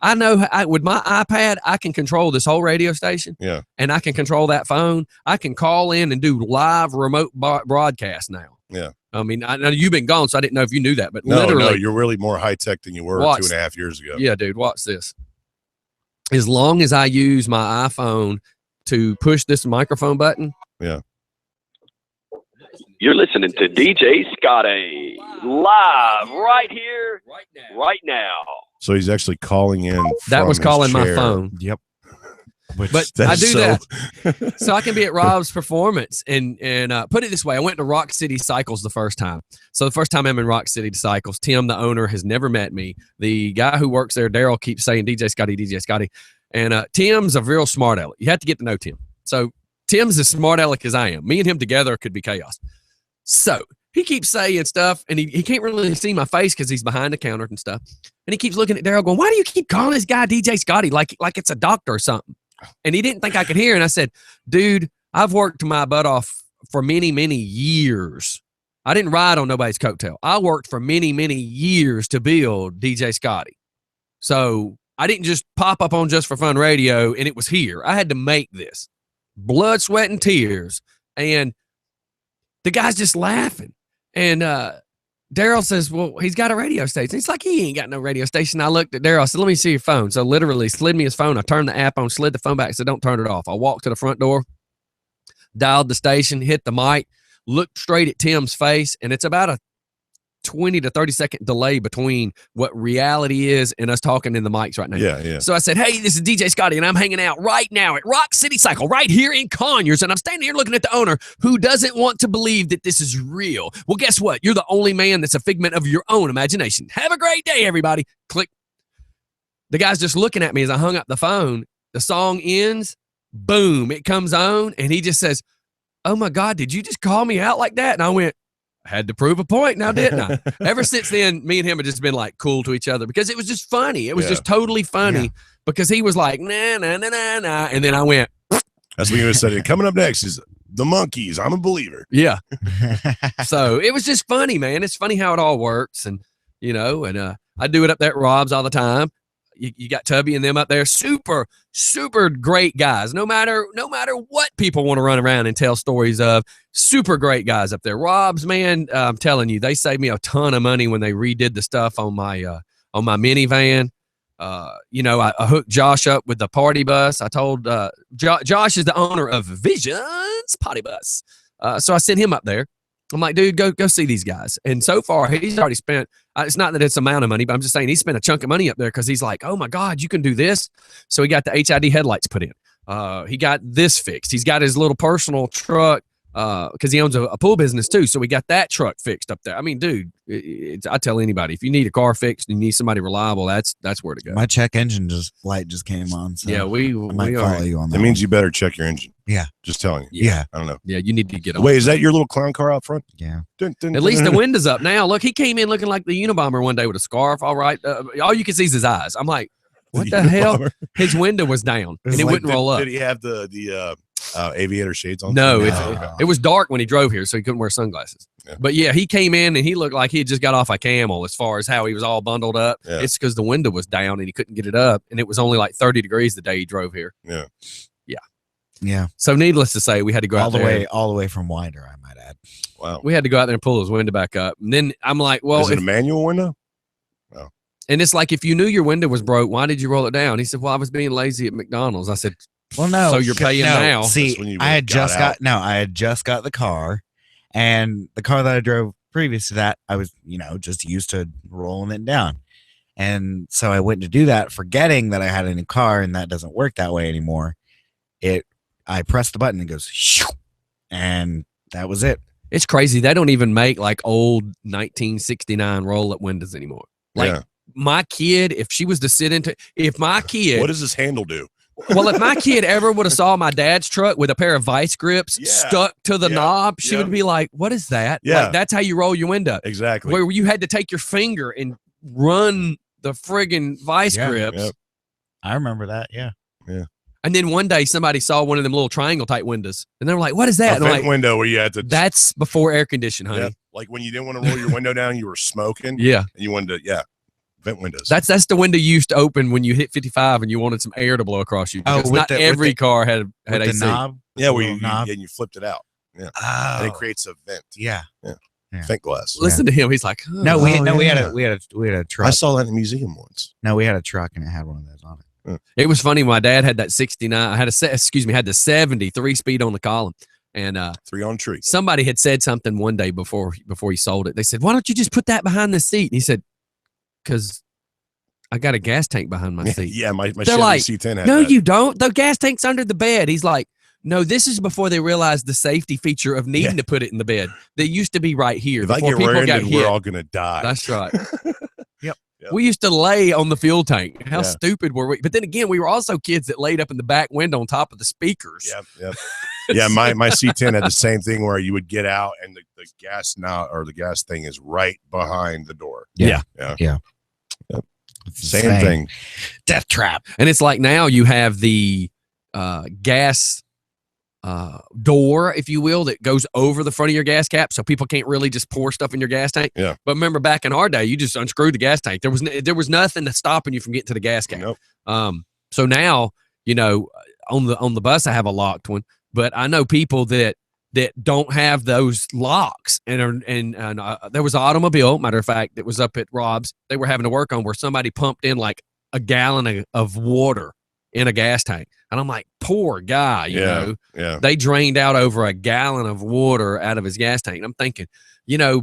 [SPEAKER 1] I know with my iPad, I can control this whole radio station.
[SPEAKER 3] Yeah.
[SPEAKER 1] And I can control that phone. I can call in and do live remote broadcast now.
[SPEAKER 3] Yeah.
[SPEAKER 1] I mean, I know you've been gone, so I didn't know if you knew that, but
[SPEAKER 3] No,
[SPEAKER 1] literally,
[SPEAKER 3] you're really more high tech than you were
[SPEAKER 1] Watch.
[SPEAKER 3] 2.5 years ago.
[SPEAKER 1] yeah, dude, watch this. As long as I use my iPhone to push this microphone button.
[SPEAKER 3] Yeah.
[SPEAKER 6] You're listening to DJ Scotty live right here, right now.
[SPEAKER 3] So he's actually calling in.
[SPEAKER 1] That was
[SPEAKER 3] from his
[SPEAKER 1] calling my
[SPEAKER 3] chair.
[SPEAKER 1] phone.
[SPEAKER 5] Yep.
[SPEAKER 1] But
[SPEAKER 3] That's
[SPEAKER 1] I do
[SPEAKER 3] so-
[SPEAKER 1] that so I can be at Rob's performance and put it this way. I went to Rock City Cycles the first time. So the first time I'm in Rock City Cycles, Tim, the owner, has never met me. The guy who works there, Daryl, keeps saying DJ Scotty, DJ Scotty. And Tim's a real smart aleck. You have to get to know Tim. So Tim's as smart aleck as I am. Me and him together could be chaos. So he keeps saying stuff, and he can't really see my face because he's behind the counter and stuff. And he keeps looking at Daryl going, why do you keep calling this guy DJ Scotty like it's a doctor or something? And he didn't think I could hear. And I said, dude, I've worked my butt off for many, many years. I didn't ride on nobody's coattail. I worked for many, many years to build DJ Scotty. So I didn't just pop up on Just for Fun radio and it was here. I had to make this. Blood, sweat, and tears. And the guy's just laughing. And Daryl says, well, he's got a radio station. He's like, he ain't got no radio station. I looked at Daryl. I said, let me see your phone. So literally slid me his phone. I turned the app on, slid the phone back, said, don't turn it off. I walked to the front door, dialed the station, hit the mic, looked straight at Tim's face, and it's about a 20 to 30 second delay between what reality is and us talking in the mics right now.
[SPEAKER 3] Yeah.
[SPEAKER 1] So I said, hey, this is DJ Scotty, and I'm hanging out right now at Rock City Cycle right here in Conyers, and I'm standing here looking at the owner who doesn't want to believe that this is real. Well, guess what? You're the only man that's a figment of your own imagination. Have a great day, everybody. Click. The guy's just looking at me as I hung up the phone. The song ends. Boom. It comes on, and he just says, oh, my God, did you just call me out like that? And I went, had to prove a point now, didn't I? Ever since then, me and him have just been like cool to each other because it was just funny. It was just totally funny because he was like, nah, nah, nah, nah, nah. And then I went.
[SPEAKER 3] That's what you said. Coming up next is the Monkees. I'm a believer.
[SPEAKER 1] Yeah. So it was just funny, man. It's funny how it all works. And, you know, and I do it up there at Rob's all the time. You got Tubby and them up there. Super, super great guys. No matter what people want to run around and tell stories of, super great guys up there. Rob's, man, I'm telling you, they saved me a ton of money when they redid the stuff on my minivan. You know, I hooked Josh up with the party bus. I told Josh is the owner of Visions Party Bus. So I sent him up there. I'm like, dude, go see these guys. And so far, he's already spent, it's not that it's amount of money, but I'm just saying he spent a chunk of money up there because he's like, oh my God, you can do this. So he got the HID headlights put in. He got this fixed. He's got his little personal truck because he owns a pool business too. So we got that truck fixed up there. I mean, dude, I tell anybody, if you need a car fixed and you need somebody reliable, that's where to go.
[SPEAKER 5] My check engine light just came on. So
[SPEAKER 1] Yeah, we
[SPEAKER 5] might
[SPEAKER 1] are.
[SPEAKER 5] follow you on that.
[SPEAKER 3] That means you better check your engine.
[SPEAKER 5] Yeah.
[SPEAKER 3] Just telling you.
[SPEAKER 5] Yeah.
[SPEAKER 3] I don't know.
[SPEAKER 1] Yeah, you need to get on.
[SPEAKER 3] Wait, is that your little clown car out front?
[SPEAKER 5] Yeah.
[SPEAKER 3] Dun, dun,
[SPEAKER 1] At least the
[SPEAKER 3] dun.
[SPEAKER 1] window's up now. Look, he came in looking like the Unabomber one day with a scarf. All right. All you can see is his eyes. I'm like, what the hell? His window was down and it
[SPEAKER 3] Like,
[SPEAKER 1] wouldn't roll up.
[SPEAKER 3] Did he have the aviator shades on?
[SPEAKER 1] No,
[SPEAKER 5] No.
[SPEAKER 1] it was dark when he drove here, so he couldn't wear sunglasses.
[SPEAKER 3] Yeah.
[SPEAKER 1] But yeah, he came in and he looked like he had just got off a camel as far as how he was all bundled up.
[SPEAKER 3] Yeah.
[SPEAKER 1] It's because the window was down and he couldn't get it up. And it was only like 30 degrees the day he drove here.
[SPEAKER 5] Yeah.
[SPEAKER 1] So needless to say, we had to go
[SPEAKER 5] All
[SPEAKER 1] out
[SPEAKER 5] the
[SPEAKER 1] there.
[SPEAKER 5] way from Wider, I might add.
[SPEAKER 3] Wow.
[SPEAKER 1] We had to go out there and pull his window back up. And then I'm like, well,
[SPEAKER 3] Is it a manual window?
[SPEAKER 1] and it's like, if you knew your window was broke, why did you roll it down? He said, well, I was being lazy at McDonald's. I said,
[SPEAKER 5] Well, no.
[SPEAKER 1] So you're paying
[SPEAKER 5] no,
[SPEAKER 1] now.
[SPEAKER 5] See,
[SPEAKER 3] That's when you
[SPEAKER 5] I had
[SPEAKER 3] got
[SPEAKER 5] just
[SPEAKER 3] out.
[SPEAKER 5] I had just got the car, and the car that I drove previous to that, I was, just used to rolling it down. And so I went to do that, forgetting that I had a new car, and that doesn't work that way anymore. I pressed the button and it goes, shoo, and that was it.
[SPEAKER 1] it's crazy. They don't even make like old 1969 roll-up windows anymore. Like
[SPEAKER 3] Yeah.
[SPEAKER 1] my kid, if she was to sit into, if my kid,
[SPEAKER 3] What does this handle do?
[SPEAKER 1] well, if my kid ever would have saw my dad's truck with a pair of vice grips
[SPEAKER 3] Yeah.
[SPEAKER 1] stuck to the
[SPEAKER 3] Yeah.
[SPEAKER 1] knob, she
[SPEAKER 3] Yeah.
[SPEAKER 1] would be like, what is that?
[SPEAKER 3] Yeah.
[SPEAKER 1] Like, that's how you roll your window.
[SPEAKER 3] Exactly.
[SPEAKER 1] Where you had to take your finger and run the friggin' vice
[SPEAKER 5] Yeah.
[SPEAKER 1] grips.
[SPEAKER 3] Yep.
[SPEAKER 5] I remember that. Yeah.
[SPEAKER 1] And then one day somebody saw one of them little triangle type windows, and they were like, "What is that?"
[SPEAKER 3] A
[SPEAKER 1] And I'm
[SPEAKER 3] vent
[SPEAKER 1] like,
[SPEAKER 3] window where you had to.
[SPEAKER 1] "That's before air conditioning, honey."
[SPEAKER 3] Yep. Like when you didn't want to roll your window down, you were smoking.
[SPEAKER 1] Yeah,
[SPEAKER 3] And you wanted to, vent windows.
[SPEAKER 1] that's the window you used to open when you hit 55 and you wanted some air to blow across you.
[SPEAKER 5] Oh,
[SPEAKER 1] Because
[SPEAKER 5] with
[SPEAKER 1] not
[SPEAKER 5] the-
[SPEAKER 1] every
[SPEAKER 5] with the-
[SPEAKER 1] car had
[SPEAKER 5] With the
[SPEAKER 1] AC.
[SPEAKER 5] knob.
[SPEAKER 3] yeah, where
[SPEAKER 5] little
[SPEAKER 3] you,
[SPEAKER 5] knob.
[SPEAKER 3] and you flipped it out. And
[SPEAKER 5] Oh.
[SPEAKER 3] it creates a vent.
[SPEAKER 5] Yeah. Yeah.
[SPEAKER 3] Vent glass.
[SPEAKER 1] Listen to him. He's like, oh.
[SPEAKER 5] No, we
[SPEAKER 3] Oh,
[SPEAKER 5] we had
[SPEAKER 3] yeah.
[SPEAKER 5] a
[SPEAKER 3] I
[SPEAKER 5] truck.
[SPEAKER 3] saw that in a museum once.
[SPEAKER 5] No, we had a truck and it had one of those on it.
[SPEAKER 1] It was funny. My dad had that 69. I had had the 73 speed on the column, and
[SPEAKER 3] 3 on tree.
[SPEAKER 1] somebody had said something one day before he sold it. They said, "Why don't you just put that behind the seat?" And he said, "Because I got a gas tank behind my seat."
[SPEAKER 3] Yeah, my
[SPEAKER 1] They're
[SPEAKER 3] Chevy
[SPEAKER 1] like,
[SPEAKER 3] C10 had
[SPEAKER 1] No,
[SPEAKER 3] that.
[SPEAKER 1] you don't. The gas tank's under the bed. He's like, "No, this is before they realized the safety feature of needing to put it in the bed. They used to be right here
[SPEAKER 3] If I
[SPEAKER 1] before
[SPEAKER 3] get
[SPEAKER 1] people got
[SPEAKER 3] rear-ended,
[SPEAKER 1] hit."
[SPEAKER 3] we're all gonna die.
[SPEAKER 1] That's right.
[SPEAKER 5] Yep.
[SPEAKER 3] Yep.
[SPEAKER 1] We used to lay on the fuel tank. How
[SPEAKER 3] Yeah.
[SPEAKER 1] stupid were we? But then again, we were also kids that laid up in the back window on top of the speakers.
[SPEAKER 3] Yep. Yeah, my C10 had the same thing where you would get out and the gas the gas thing is right behind the door.
[SPEAKER 1] Yeah.
[SPEAKER 5] It's the
[SPEAKER 3] Same thing.
[SPEAKER 5] Death trap.
[SPEAKER 1] And it's like now you have the gas door, if you will, that goes over the front of your gas cap, so people can't really just pour stuff in your gas tank.
[SPEAKER 3] Yeah.
[SPEAKER 1] But remember, back in our day, you just unscrewed the gas tank. There was nothing stopping you from getting to the gas cap.
[SPEAKER 3] Nope.
[SPEAKER 1] So now, on the bus, I have a locked one, but I know people that don't have those locks, and there was an automobile, matter of fact, that was up at Rob's. They were having to work on where somebody pumped in like a gallon of water in a gas tank, and I'm like, poor guy, you know.
[SPEAKER 3] Yeah.
[SPEAKER 1] They drained out over a gallon of water out of his gas tank. And I'm thinking,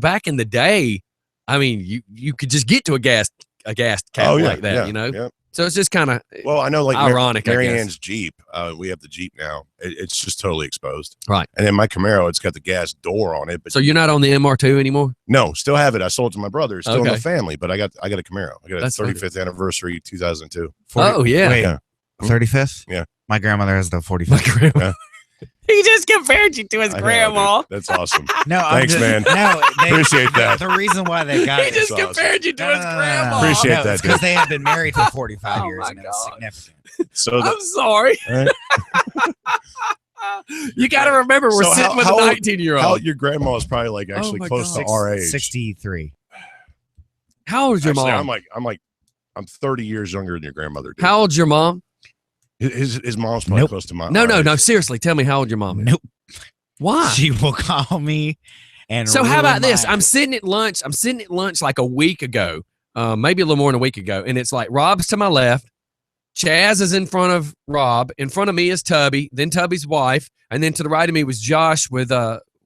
[SPEAKER 1] back in the day, I mean, you could just get to a gas cap like that,
[SPEAKER 3] Yeah.
[SPEAKER 1] So it's just kind of
[SPEAKER 3] Well, I know, like
[SPEAKER 1] ironic.
[SPEAKER 3] Mary
[SPEAKER 1] I guess.
[SPEAKER 3] Ann's Jeep. We have the Jeep now. It's just totally exposed.
[SPEAKER 1] Right.
[SPEAKER 3] And then my Camaro, it's got the gas door on it. But
[SPEAKER 1] So you're not on the MR2 anymore?
[SPEAKER 3] no, still have it. I sold it to my brother. It's still in
[SPEAKER 1] Okay.
[SPEAKER 3] the family, but I got a Camaro. I got a
[SPEAKER 1] That's
[SPEAKER 3] 35th anniversary 2002.
[SPEAKER 1] Oh yeah.
[SPEAKER 5] Wait,
[SPEAKER 3] Yeah.
[SPEAKER 5] 35th?
[SPEAKER 3] Yeah.
[SPEAKER 5] My grandmother has the
[SPEAKER 1] My
[SPEAKER 5] 45th.
[SPEAKER 1] grandma.
[SPEAKER 3] Yeah.
[SPEAKER 1] He just compared you to his
[SPEAKER 3] I know,
[SPEAKER 1] grandma.
[SPEAKER 3] dude. That's awesome.
[SPEAKER 5] No,
[SPEAKER 3] Thanks, man.
[SPEAKER 5] No,
[SPEAKER 3] Appreciate that.
[SPEAKER 5] The reason why they got
[SPEAKER 1] He
[SPEAKER 5] it
[SPEAKER 1] just
[SPEAKER 3] That's awesome.
[SPEAKER 1] compared you to his grandma.
[SPEAKER 3] Appreciate that,
[SPEAKER 5] because
[SPEAKER 3] dude.
[SPEAKER 5] they had been married for 45
[SPEAKER 1] Oh,
[SPEAKER 5] years
[SPEAKER 1] my
[SPEAKER 5] and it was
[SPEAKER 1] God.
[SPEAKER 5] significant.
[SPEAKER 3] So
[SPEAKER 1] I'm sorry.
[SPEAKER 3] Right.
[SPEAKER 1] You got to remember, we're
[SPEAKER 3] So
[SPEAKER 1] sitting
[SPEAKER 3] how-
[SPEAKER 1] with
[SPEAKER 3] how
[SPEAKER 1] a
[SPEAKER 3] old-
[SPEAKER 1] 19-year-old.
[SPEAKER 3] your grandma is probably like actually
[SPEAKER 1] my
[SPEAKER 3] close to
[SPEAKER 1] God.
[SPEAKER 3] our age.
[SPEAKER 5] 63.
[SPEAKER 1] How old's your
[SPEAKER 3] Actually,
[SPEAKER 1] mom?
[SPEAKER 3] I'm 30 years younger than your grandmother. Dude.
[SPEAKER 1] How old's your mom?
[SPEAKER 3] His mom's probably
[SPEAKER 5] Nope.
[SPEAKER 3] close to mine.
[SPEAKER 1] No. Seriously, tell me how old your mom is.
[SPEAKER 5] Nope.
[SPEAKER 1] Why?
[SPEAKER 5] She will call me and
[SPEAKER 1] So how
[SPEAKER 5] ruin
[SPEAKER 1] about this?
[SPEAKER 5] my-
[SPEAKER 1] I'm sitting at lunch like a week ago, maybe a little more than a week ago, and it's like Rob's to my left, Chaz is in front of Rob, in front of me is Tubby, then Tubby's wife, and then to the right of me was Josh with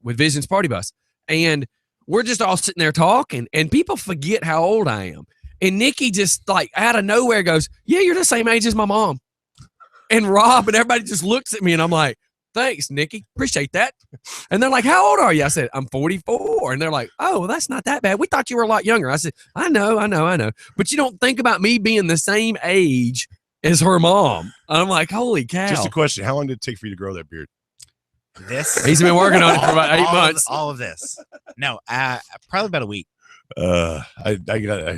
[SPEAKER 1] Vision's Party Bus, and we're just all sitting there talking, and people forget how old I am, and Nikki just like out of nowhere goes, "Yeah, you're the same age as my mom," and Rob and everybody just looks at me, and I'm like, "Thanks, Nikki. Appreciate that." And they're like, "How old are you?" I said, "I'm 44." And they're like, "Oh, well, that's not that bad. We thought you were a lot younger." I said, I know. But you don't think about me being the same age as her mom. And I'm like, holy cow.
[SPEAKER 3] Just a question: how long did it take for you to grow that beard?
[SPEAKER 5] This.
[SPEAKER 1] He's been working on it for about 8
[SPEAKER 5] all
[SPEAKER 1] months.
[SPEAKER 5] All of this. No, probably about a week.
[SPEAKER 3] I got.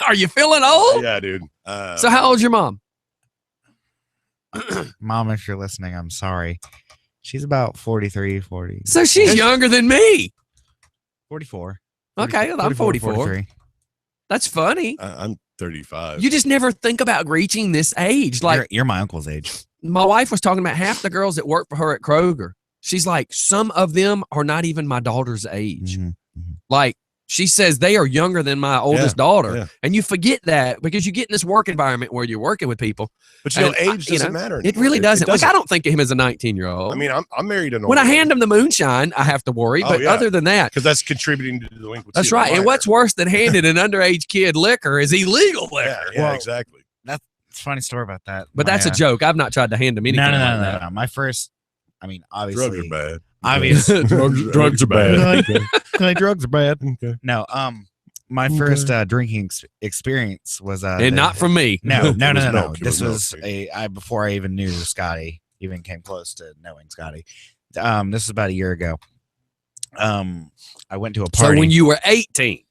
[SPEAKER 1] Are you feeling old?
[SPEAKER 3] Yeah, dude.
[SPEAKER 1] So how old's your mom?
[SPEAKER 5] Mom, if you're listening, I'm sorry. She's about 43, 40.
[SPEAKER 1] So she's younger than me.
[SPEAKER 5] 44.
[SPEAKER 1] Okay, well, I'm 44.
[SPEAKER 5] 43.
[SPEAKER 1] That's funny.
[SPEAKER 3] I'm 35.
[SPEAKER 1] You just never think about reaching this age. Like
[SPEAKER 5] You're my uncle's age.
[SPEAKER 1] my wife was talking about half the girls that work for her at Kroger. She's like, some of them are not even my daughter's age.
[SPEAKER 5] Mhm.
[SPEAKER 1] Like she says they are younger than my oldest daughter.
[SPEAKER 3] yeah.
[SPEAKER 1] And you forget that because you get in this work environment where you're working with people.
[SPEAKER 3] But you know,
[SPEAKER 1] And
[SPEAKER 3] age doesn't matter.
[SPEAKER 1] It
[SPEAKER 3] anymore.
[SPEAKER 1] really doesn't. Like I don't think of him as a 19-year-old.
[SPEAKER 3] I mean, I'm married an
[SPEAKER 1] when I
[SPEAKER 3] older
[SPEAKER 1] hand him the moonshine, I have to worry.
[SPEAKER 3] Oh,
[SPEAKER 1] but
[SPEAKER 3] yeah.
[SPEAKER 1] other than that,
[SPEAKER 3] because that's contributing to the delinquency.
[SPEAKER 1] that's
[SPEAKER 3] of the
[SPEAKER 1] right. And
[SPEAKER 3] minor.
[SPEAKER 1] what's worse than handing an underage kid liquor is illegal liquor.
[SPEAKER 3] Yeah,
[SPEAKER 5] Well,
[SPEAKER 3] exactly.
[SPEAKER 5] It's a funny story about that.
[SPEAKER 1] But
[SPEAKER 5] My,
[SPEAKER 1] that's a joke. I've not tried to hand him anything.
[SPEAKER 5] No,
[SPEAKER 1] like that.
[SPEAKER 5] no. My first, I mean, obviously.
[SPEAKER 3] Drugs are bad.
[SPEAKER 5] Obviously.
[SPEAKER 3] drugs are bad.
[SPEAKER 5] Drugs are bad.
[SPEAKER 3] Okay.
[SPEAKER 5] No, my first drinking experience was
[SPEAKER 1] And not from me.
[SPEAKER 5] No.
[SPEAKER 3] It was milk. It
[SPEAKER 5] This
[SPEAKER 3] was
[SPEAKER 5] was
[SPEAKER 3] milk.
[SPEAKER 5] before I even knew Scotty, even came close to knowing Scotty. This was about a year ago. I went to a
[SPEAKER 1] So
[SPEAKER 5] party.
[SPEAKER 1] when you were 18.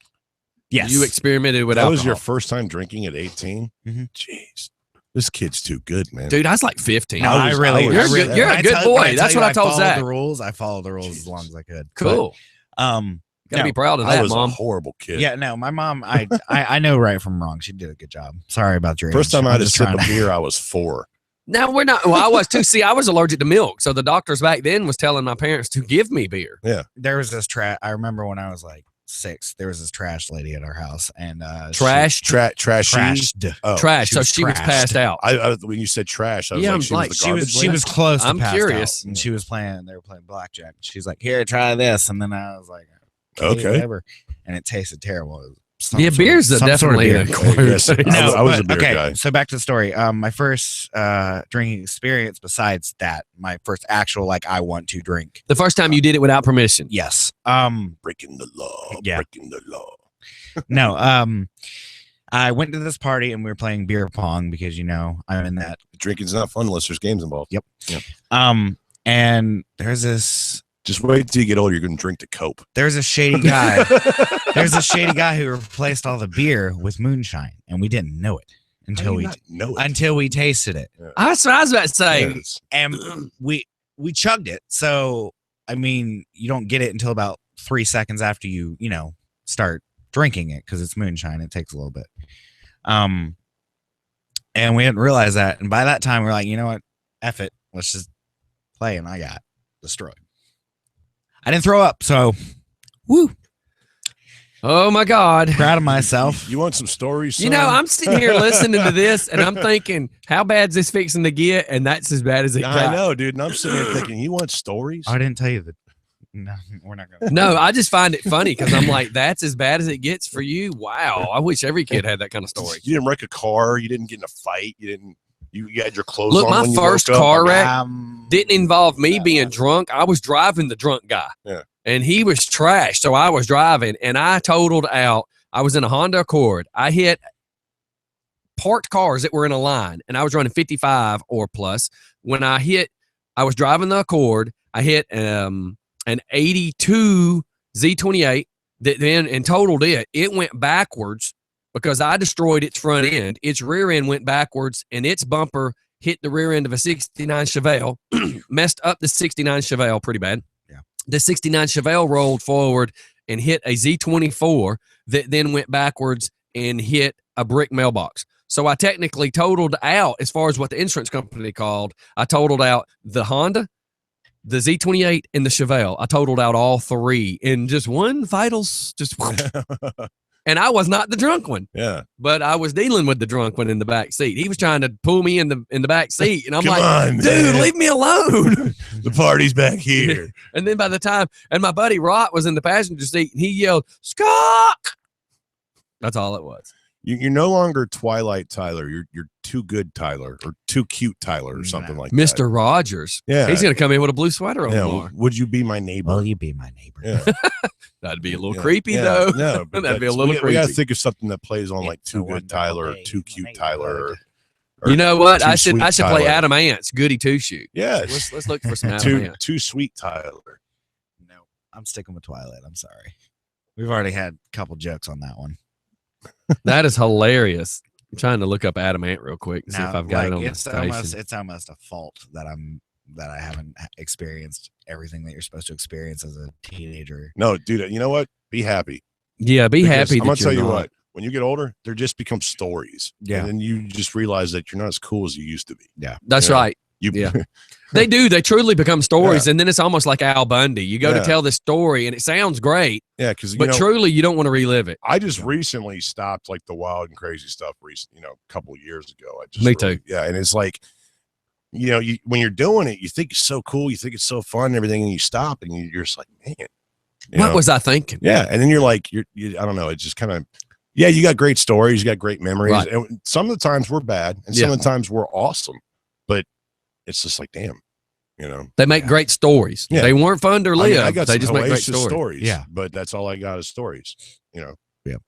[SPEAKER 5] Yes.
[SPEAKER 1] You experimented with
[SPEAKER 3] That
[SPEAKER 1] alcohol.
[SPEAKER 3] was your first time drinking at 18?
[SPEAKER 5] Mhm.
[SPEAKER 3] Jeez. This kid's too good, man.
[SPEAKER 1] Dude, I was like 15.
[SPEAKER 5] No,
[SPEAKER 3] I was-
[SPEAKER 5] I
[SPEAKER 1] You're a good- you're a
[SPEAKER 5] when I
[SPEAKER 1] good
[SPEAKER 5] tell-
[SPEAKER 1] boy.
[SPEAKER 5] when I
[SPEAKER 1] That's
[SPEAKER 5] tell
[SPEAKER 1] what
[SPEAKER 5] you
[SPEAKER 1] I told
[SPEAKER 5] followed
[SPEAKER 1] Zach.
[SPEAKER 5] the rules. I followed the rules as long as I could.
[SPEAKER 1] Cool.
[SPEAKER 5] But,
[SPEAKER 1] Gotta
[SPEAKER 5] no.
[SPEAKER 1] be proud of
[SPEAKER 3] I
[SPEAKER 1] that,
[SPEAKER 3] was
[SPEAKER 1] Mom.
[SPEAKER 3] a horrible kid.
[SPEAKER 5] Yeah, no, my mom, I know right from wrong. She did a good job. Sorry about your
[SPEAKER 3] First
[SPEAKER 5] age.
[SPEAKER 3] time I
[SPEAKER 5] I'm
[SPEAKER 3] had a
[SPEAKER 5] just
[SPEAKER 3] sip
[SPEAKER 5] trying
[SPEAKER 3] of
[SPEAKER 5] to-
[SPEAKER 3] beer, I was 4.
[SPEAKER 1] No, we're not. Well, I was too. See, I was allergic to milk. So the doctors back then was telling my parents to give me beer.
[SPEAKER 5] There was this trash. I remember when I was like 6, there was this trash lady at our house, and
[SPEAKER 1] Trash.
[SPEAKER 3] Trashy.
[SPEAKER 5] trashed.
[SPEAKER 3] Oh,
[SPEAKER 1] Trash.
[SPEAKER 5] she
[SPEAKER 1] So
[SPEAKER 5] was
[SPEAKER 1] she was
[SPEAKER 5] trashed.
[SPEAKER 1] passed out.
[SPEAKER 3] I when you said trash, I was
[SPEAKER 1] Yeah,
[SPEAKER 3] like,
[SPEAKER 1] I'm
[SPEAKER 3] she
[SPEAKER 1] like,
[SPEAKER 3] was the
[SPEAKER 5] She was
[SPEAKER 3] garbage
[SPEAKER 5] she
[SPEAKER 3] lady?
[SPEAKER 5] was close. To
[SPEAKER 1] I'm
[SPEAKER 5] passed
[SPEAKER 1] curious.
[SPEAKER 5] out, and she was playing. They were playing blackjack. She's like, "Here, try this," and then I was like,
[SPEAKER 3] Okay.
[SPEAKER 5] whatever. And it tasted terrible. It was some
[SPEAKER 1] Yeah,
[SPEAKER 5] sort of-
[SPEAKER 1] beer's
[SPEAKER 5] some sort of
[SPEAKER 1] definitely
[SPEAKER 5] beer.
[SPEAKER 1] an acquired
[SPEAKER 3] Yes.
[SPEAKER 1] taste.
[SPEAKER 3] I was a
[SPEAKER 5] but,
[SPEAKER 3] beer
[SPEAKER 5] okay,
[SPEAKER 3] guy.
[SPEAKER 5] so back to the story. My first drinking experience besides that, my first actual like I want to drink.
[SPEAKER 1] The first time you did it without permission.
[SPEAKER 5] Yes.
[SPEAKER 3] Breaking the law.
[SPEAKER 5] Yeah.
[SPEAKER 3] Breaking the law.
[SPEAKER 5] No. I went to this party and we were playing beer pong because I'm in that.
[SPEAKER 3] Drinking's not fun unless there's games involved.
[SPEAKER 5] Yep. And there's this
[SPEAKER 3] Just wait till you get older. You're going to drink to cope.
[SPEAKER 5] there's a shady guy. There's a shady guy who replaced all the beer with moonshine, and we didn't know it
[SPEAKER 3] How do you not know it.
[SPEAKER 5] until we tasted it.
[SPEAKER 1] That's what I was about to say.
[SPEAKER 3] Yes.
[SPEAKER 5] And we chugged it. So I mean, you don't get it until about 3 seconds after you start drinking it because it's moonshine. It takes a little bit. And we didn't realize that. And by that time, we're like, you know what? F it. Let's just play. And I got destroyed. I didn't throw up, so woo,
[SPEAKER 1] Oh my God.
[SPEAKER 5] proud of myself.
[SPEAKER 3] You want some stories?
[SPEAKER 1] You know,
[SPEAKER 3] son?
[SPEAKER 1] I'm sitting here listening to this and I'm thinking, how bad's this fixing to get? And that's as bad as it
[SPEAKER 3] I
[SPEAKER 1] got.
[SPEAKER 3] know, dude. And I'm sitting here thinking, you want stories?
[SPEAKER 5] I didn't tell you that. No, we're not going to.
[SPEAKER 1] No, I just find it funny because I'm like, that's as bad as it gets for you. Wow. I wish every kid had that kind of story.
[SPEAKER 3] You didn't wreck a car. You didn't get in a fight. You didn't. You had your clothes
[SPEAKER 1] Look,
[SPEAKER 3] on.
[SPEAKER 1] my
[SPEAKER 3] when you
[SPEAKER 1] first
[SPEAKER 3] woke up.
[SPEAKER 1] car wreck
[SPEAKER 5] Um,
[SPEAKER 1] didn't involve me being drunk. I was driving the drunk guy.
[SPEAKER 3] Yeah.
[SPEAKER 1] And he was trash. So I was driving and I totaled out. I was in a Honda Accord. I hit parked cars that were in a line and I was running 55 or plus. When I was driving the Accord. I hit an 82 Z28 that then and totaled it. It went backwards because I destroyed its front end. Its rear end went backwards and its bumper hit the rear end of a 69 Chevelle, messed up the 69 Chevelle pretty bad.
[SPEAKER 5] Yeah.
[SPEAKER 1] The 69 Chevelle rolled forward and hit a Z24 that then went backwards and hit a brick mailbox. So I technically totaled out, as far as what the insurance company called, I totaled out the Honda, the Z28, and the Chevelle. I totaled out all three in just one vitals, and I was not the drunk one,
[SPEAKER 3] Yeah.
[SPEAKER 1] but I was dealing with the drunk one in the back seat. He was trying to pull me in the back seat, and I'm
[SPEAKER 3] Come
[SPEAKER 1] like,
[SPEAKER 3] on,
[SPEAKER 1] dude,
[SPEAKER 3] man.
[SPEAKER 1] leave me alone.
[SPEAKER 3] The party's back here.
[SPEAKER 1] And then by the time, and my buddy Rott was in the passenger seat, and he yelled, "Scott!" That's all it was.
[SPEAKER 3] You're no longer Twilight Tyler. You're too good Tyler or too cute Tyler or something like that.
[SPEAKER 1] Mr. Rogers.
[SPEAKER 3] Yeah.
[SPEAKER 1] He's gonna come in with a blue sweater on
[SPEAKER 3] Yeah.
[SPEAKER 1] tomorrow.
[SPEAKER 3] Would you be my neighbor?
[SPEAKER 5] Will you be my neighbor?
[SPEAKER 3] Yeah.
[SPEAKER 1] That'd be a little
[SPEAKER 3] Yeah.
[SPEAKER 1] creepy
[SPEAKER 3] Yeah.
[SPEAKER 1] though.
[SPEAKER 3] No, but
[SPEAKER 1] That'd be a
[SPEAKER 3] that's-
[SPEAKER 1] little
[SPEAKER 3] we gotta
[SPEAKER 1] creepy.
[SPEAKER 3] think of something that plays on like
[SPEAKER 5] It's
[SPEAKER 3] Too
[SPEAKER 5] a
[SPEAKER 3] Good
[SPEAKER 5] wonderful
[SPEAKER 3] Tyler or
[SPEAKER 5] day
[SPEAKER 3] Too
[SPEAKER 5] in
[SPEAKER 3] Cute
[SPEAKER 5] the
[SPEAKER 3] Tyler.
[SPEAKER 1] You know what?
[SPEAKER 3] Too
[SPEAKER 1] I should
[SPEAKER 3] Sweet
[SPEAKER 1] play
[SPEAKER 3] Tyler.
[SPEAKER 1] Adam Ants, Goody Two Shoe.
[SPEAKER 3] Yeah.
[SPEAKER 1] Let's look for some Adam Ants.
[SPEAKER 3] Too Sweet Tyler.
[SPEAKER 5] No, I'm sticking with Twilight. I'm sorry. We've already had a couple jokes on that one.
[SPEAKER 1] That is hilarious. I'm trying to look up Adam Ant real quick and see if
[SPEAKER 5] Now,
[SPEAKER 1] I've got it
[SPEAKER 5] like,
[SPEAKER 1] on the
[SPEAKER 5] it's
[SPEAKER 1] station.
[SPEAKER 5] almost a fault that I haven't experienced everything that you're supposed to experience as a teenager.
[SPEAKER 3] No, dude, you know what? Be happy.
[SPEAKER 1] Yeah, be
[SPEAKER 3] Because
[SPEAKER 1] happy.
[SPEAKER 3] I'm gonna
[SPEAKER 1] that
[SPEAKER 3] tell
[SPEAKER 1] you're
[SPEAKER 3] you
[SPEAKER 1] not.
[SPEAKER 3] what. When you get older, they just become stories.
[SPEAKER 5] Yeah.
[SPEAKER 3] And then you just realize that you're not as cool as you used to be.
[SPEAKER 1] That's
[SPEAKER 3] Yeah.
[SPEAKER 1] right.
[SPEAKER 3] You
[SPEAKER 1] Yeah. They do. They truly become stories,
[SPEAKER 3] Yeah.
[SPEAKER 1] and then it's almost like Al Bundy. You go to
[SPEAKER 3] Yeah.
[SPEAKER 1] tell this story, and it sounds great,
[SPEAKER 3] yeah, because
[SPEAKER 1] but truly, you don't want to relive it.
[SPEAKER 3] I just recently stopped like the wild and crazy stuff. A couple of years ago. I just
[SPEAKER 1] Me too.
[SPEAKER 3] Yeah, and it's like, when you're doing it, you think it's so cool, you think it's so fun, and everything, and you stop, and you're just like, man,
[SPEAKER 1] What was I thinking?
[SPEAKER 3] Yeah, and then you're like, I don't know, it's just kind of, yeah, you got great stories, you got great memories,
[SPEAKER 1] Right.
[SPEAKER 3] and some of the times we're bad, and some of the times we're awesome, but it's just like, damn,
[SPEAKER 1] They make great stories.
[SPEAKER 3] Yeah.
[SPEAKER 1] They weren't fun to
[SPEAKER 3] I
[SPEAKER 1] live.
[SPEAKER 3] mean, I got
[SPEAKER 1] they
[SPEAKER 3] some
[SPEAKER 1] just make great
[SPEAKER 3] hellacious
[SPEAKER 1] stories.
[SPEAKER 5] Yeah.
[SPEAKER 3] but that's all I got is stories,
[SPEAKER 5] Yeah.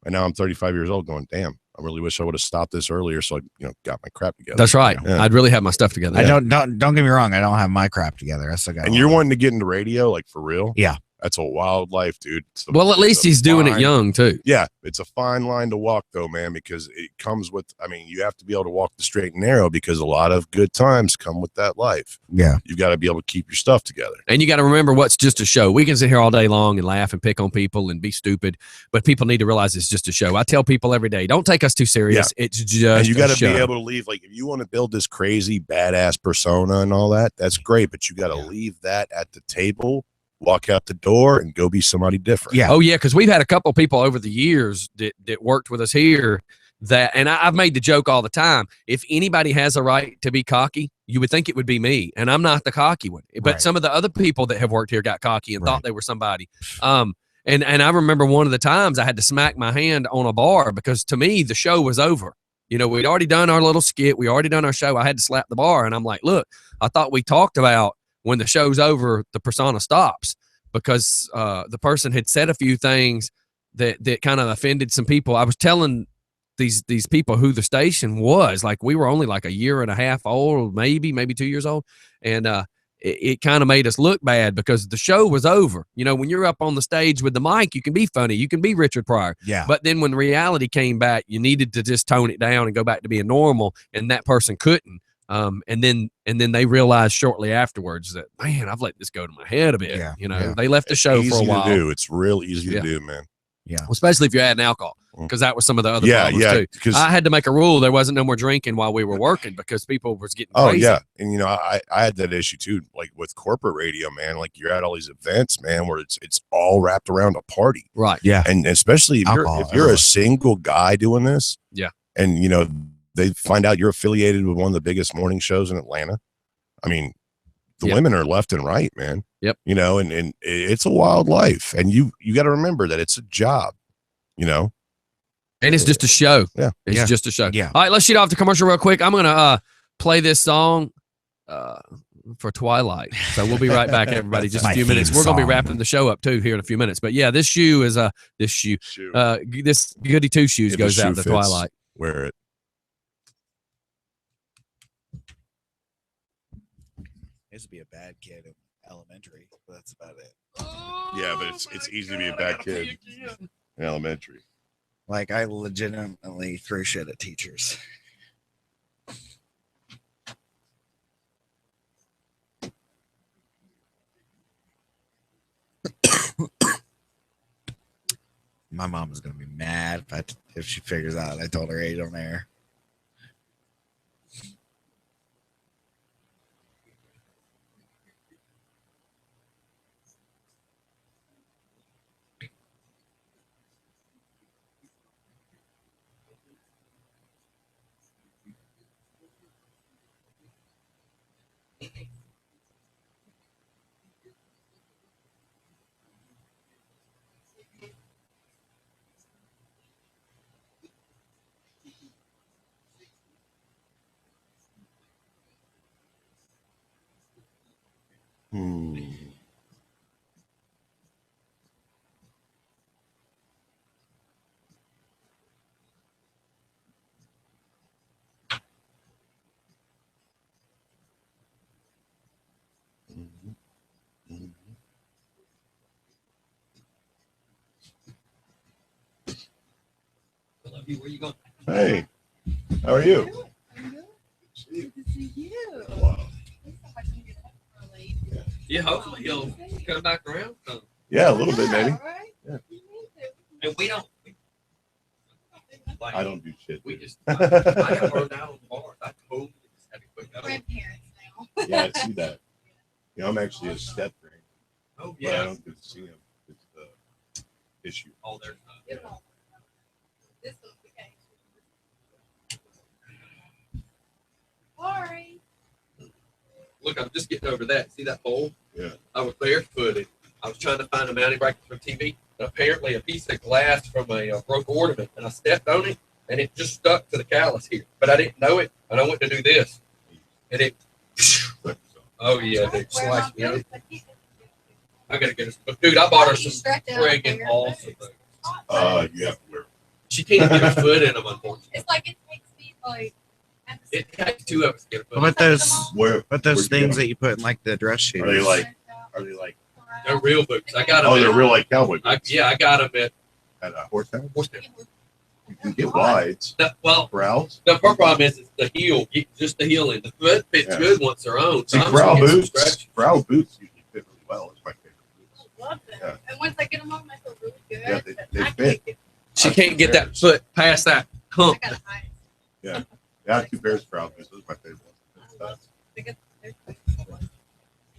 [SPEAKER 3] And now I'm 35 years old, going, damn, I really wish I would have stopped this earlier, so I, got my crap together.
[SPEAKER 1] That's right.
[SPEAKER 3] Yeah.
[SPEAKER 1] I'd really have my stuff together.
[SPEAKER 5] I don't get me wrong. I don't have my crap together. I still got.
[SPEAKER 3] And you're wanting to get into radio, like for real?
[SPEAKER 5] Yeah.
[SPEAKER 3] That's a wild life, dude.
[SPEAKER 1] Well, at least he's doing it young too.
[SPEAKER 3] Yeah, it's a fine line to walk, though, man, because it comes with. I mean, you have to be able to walk the straight and narrow because a lot of good times come with that life.
[SPEAKER 5] Yeah,
[SPEAKER 3] you've got to be able to keep your stuff together,
[SPEAKER 1] and you got to remember what's just a show. We can sit here all day long and laugh and pick on people and be stupid, but people need to realize it's just a show. I tell people every day, don't take us too serious. Yeah. It's just
[SPEAKER 3] and you
[SPEAKER 1] got
[SPEAKER 3] to be able to leave. Like, if you want to build this crazy badass persona and all that, that's great, but you got to leave that at the table. Walk out the door and go be somebody different.
[SPEAKER 1] Yeah. Oh yeah, because we've had a couple of people over the years that worked with us here that, and I've made the joke all the time. If anybody has a right to be cocky, you would think it would be me, and I'm not the cocky one. But some of the other people that have worked here got cocky and thought they were somebody. And I remember one of the times I had to smack my hand on a bar because to me the show was over. You know, we'd already done our little skit, we already done our show. I had to slap the bar, and I'm like, look, I thought we talked about. When the show's over, the persona stops because the person had said a few things that kind of offended some people. I was telling these people who the station was. Like, we were only like a year and a half old, maybe 2 years old. And it kind of made us look bad because the show was over. You know, when you're up on the stage with the mic, you can be funny. You can be Richard Pryor.
[SPEAKER 5] Yeah.
[SPEAKER 1] But then when reality came back, you needed to just tone it down and go back to being normal. And that person couldn't. And then they realized shortly afterwards that, man, I've let this go to my head a bit.
[SPEAKER 5] Yeah,
[SPEAKER 1] you know, they left the show for a while.
[SPEAKER 3] To do. It's real easy to do, man.
[SPEAKER 5] Yeah.
[SPEAKER 1] Well, especially if you're adding alcohol, because that was some of the other problems too. I had to make a rule. There wasn't no more drinking while we were working because people was getting crazy.
[SPEAKER 3] Oh yeah. And you know, I had that issue too, like with corporate radio, man. Like, you're at all these events, man, where it's all wrapped around a party.
[SPEAKER 1] Right.
[SPEAKER 5] Yeah.
[SPEAKER 3] And especially if you're a single guy doing this.
[SPEAKER 1] Yeah.
[SPEAKER 3] And you know, they find out you're affiliated with one of the biggest morning shows in Atlanta. I mean, the women are left and right, man.
[SPEAKER 1] Yep.
[SPEAKER 3] You know, and it's a wild life. And you got to remember that it's a job, you know.
[SPEAKER 1] And it's just a show.
[SPEAKER 3] Yeah.
[SPEAKER 1] It's just a show.
[SPEAKER 5] Yeah.
[SPEAKER 1] All right, let's shoot off the commercial real quick. I'm going to play this song for Twilight. So we'll be right back, everybody. Just a few minutes. We're going to be wrapping the show up too here in a few minutes. But yeah, this shoe is this Goody Two Shoes goes out to Twilight.
[SPEAKER 3] Wear it.
[SPEAKER 5] I used to be a bad kid in elementary, but that's about it.
[SPEAKER 3] Yeah, but it's easy to be a bad kid in elementary.
[SPEAKER 5] Like, I legitimately threw shit at teachers. My mom is gonna be mad if she figures out I told her age on air.
[SPEAKER 1] Where you going?
[SPEAKER 3] Hey, how are you?
[SPEAKER 7] Good to see you.
[SPEAKER 3] Wow.
[SPEAKER 1] Yeah, hopefully he'll come back around.
[SPEAKER 3] Yeah, a little bit, maybe.
[SPEAKER 7] Right?
[SPEAKER 3] Yeah.
[SPEAKER 1] And we don't.
[SPEAKER 3] I don't do shit.
[SPEAKER 1] We just. I got burned out on the bar. I totally just had to quit that.
[SPEAKER 7] Grandparents now.
[SPEAKER 3] Yeah, I see that. You know, I'm actually a step grand.
[SPEAKER 1] Oh
[SPEAKER 3] But I don't get to see him. It's the issue.
[SPEAKER 1] Oh, there's not.
[SPEAKER 7] This was the case. Sorry.
[SPEAKER 1] Look, I'm just getting over that. See that pole?
[SPEAKER 3] Yeah.
[SPEAKER 1] I was barefooted. I was trying to find a mounting bracket for TV, and apparently a piece of glass from a broke ornament, and I stepped on it, and it just stuck to the callus here. But I didn't know it, and I went to do this, and it. Oh yeah, they sliced me out. I gotta get her. Dude, I bought her some friggin' awesome things.
[SPEAKER 3] You have to wear.
[SPEAKER 1] She can't get her foot in them, unfortunately.
[SPEAKER 7] It's like it takes me like.
[SPEAKER 1] It takes two of us to get a foot.
[SPEAKER 5] What about those
[SPEAKER 3] Where?
[SPEAKER 5] things
[SPEAKER 3] Where'd you
[SPEAKER 5] that you put in like the dress shoes?
[SPEAKER 3] Are they like? Are they like
[SPEAKER 1] They're real boots. I got them.
[SPEAKER 3] Oh, they're real like cowboy boots.
[SPEAKER 1] Yeah, I got them
[SPEAKER 3] At Horse Town.
[SPEAKER 1] at.
[SPEAKER 3] You can get wides.
[SPEAKER 1] Well,
[SPEAKER 3] Corrals.
[SPEAKER 1] the problem is it's the heel, just the heel, and the foot fits
[SPEAKER 3] Yeah.
[SPEAKER 1] good once they're on.
[SPEAKER 3] See,
[SPEAKER 1] I'm
[SPEAKER 3] corral
[SPEAKER 1] just getting some
[SPEAKER 3] boots.
[SPEAKER 1] scratch.
[SPEAKER 3] Corral boots usually fit really well. It's my favorite boots.
[SPEAKER 7] I love them.
[SPEAKER 3] Yeah.
[SPEAKER 7] And once I get them on, I feel really good.
[SPEAKER 3] Yeah, they-
[SPEAKER 7] but
[SPEAKER 3] they
[SPEAKER 7] I
[SPEAKER 3] fit.
[SPEAKER 7] can't get-
[SPEAKER 1] She can't get that foot past that
[SPEAKER 7] I
[SPEAKER 1] hump.
[SPEAKER 7] gotta hide.
[SPEAKER 3] Yeah, I have 2 pairs of corral boots. Those are my favorite ones.
[SPEAKER 7] Because they're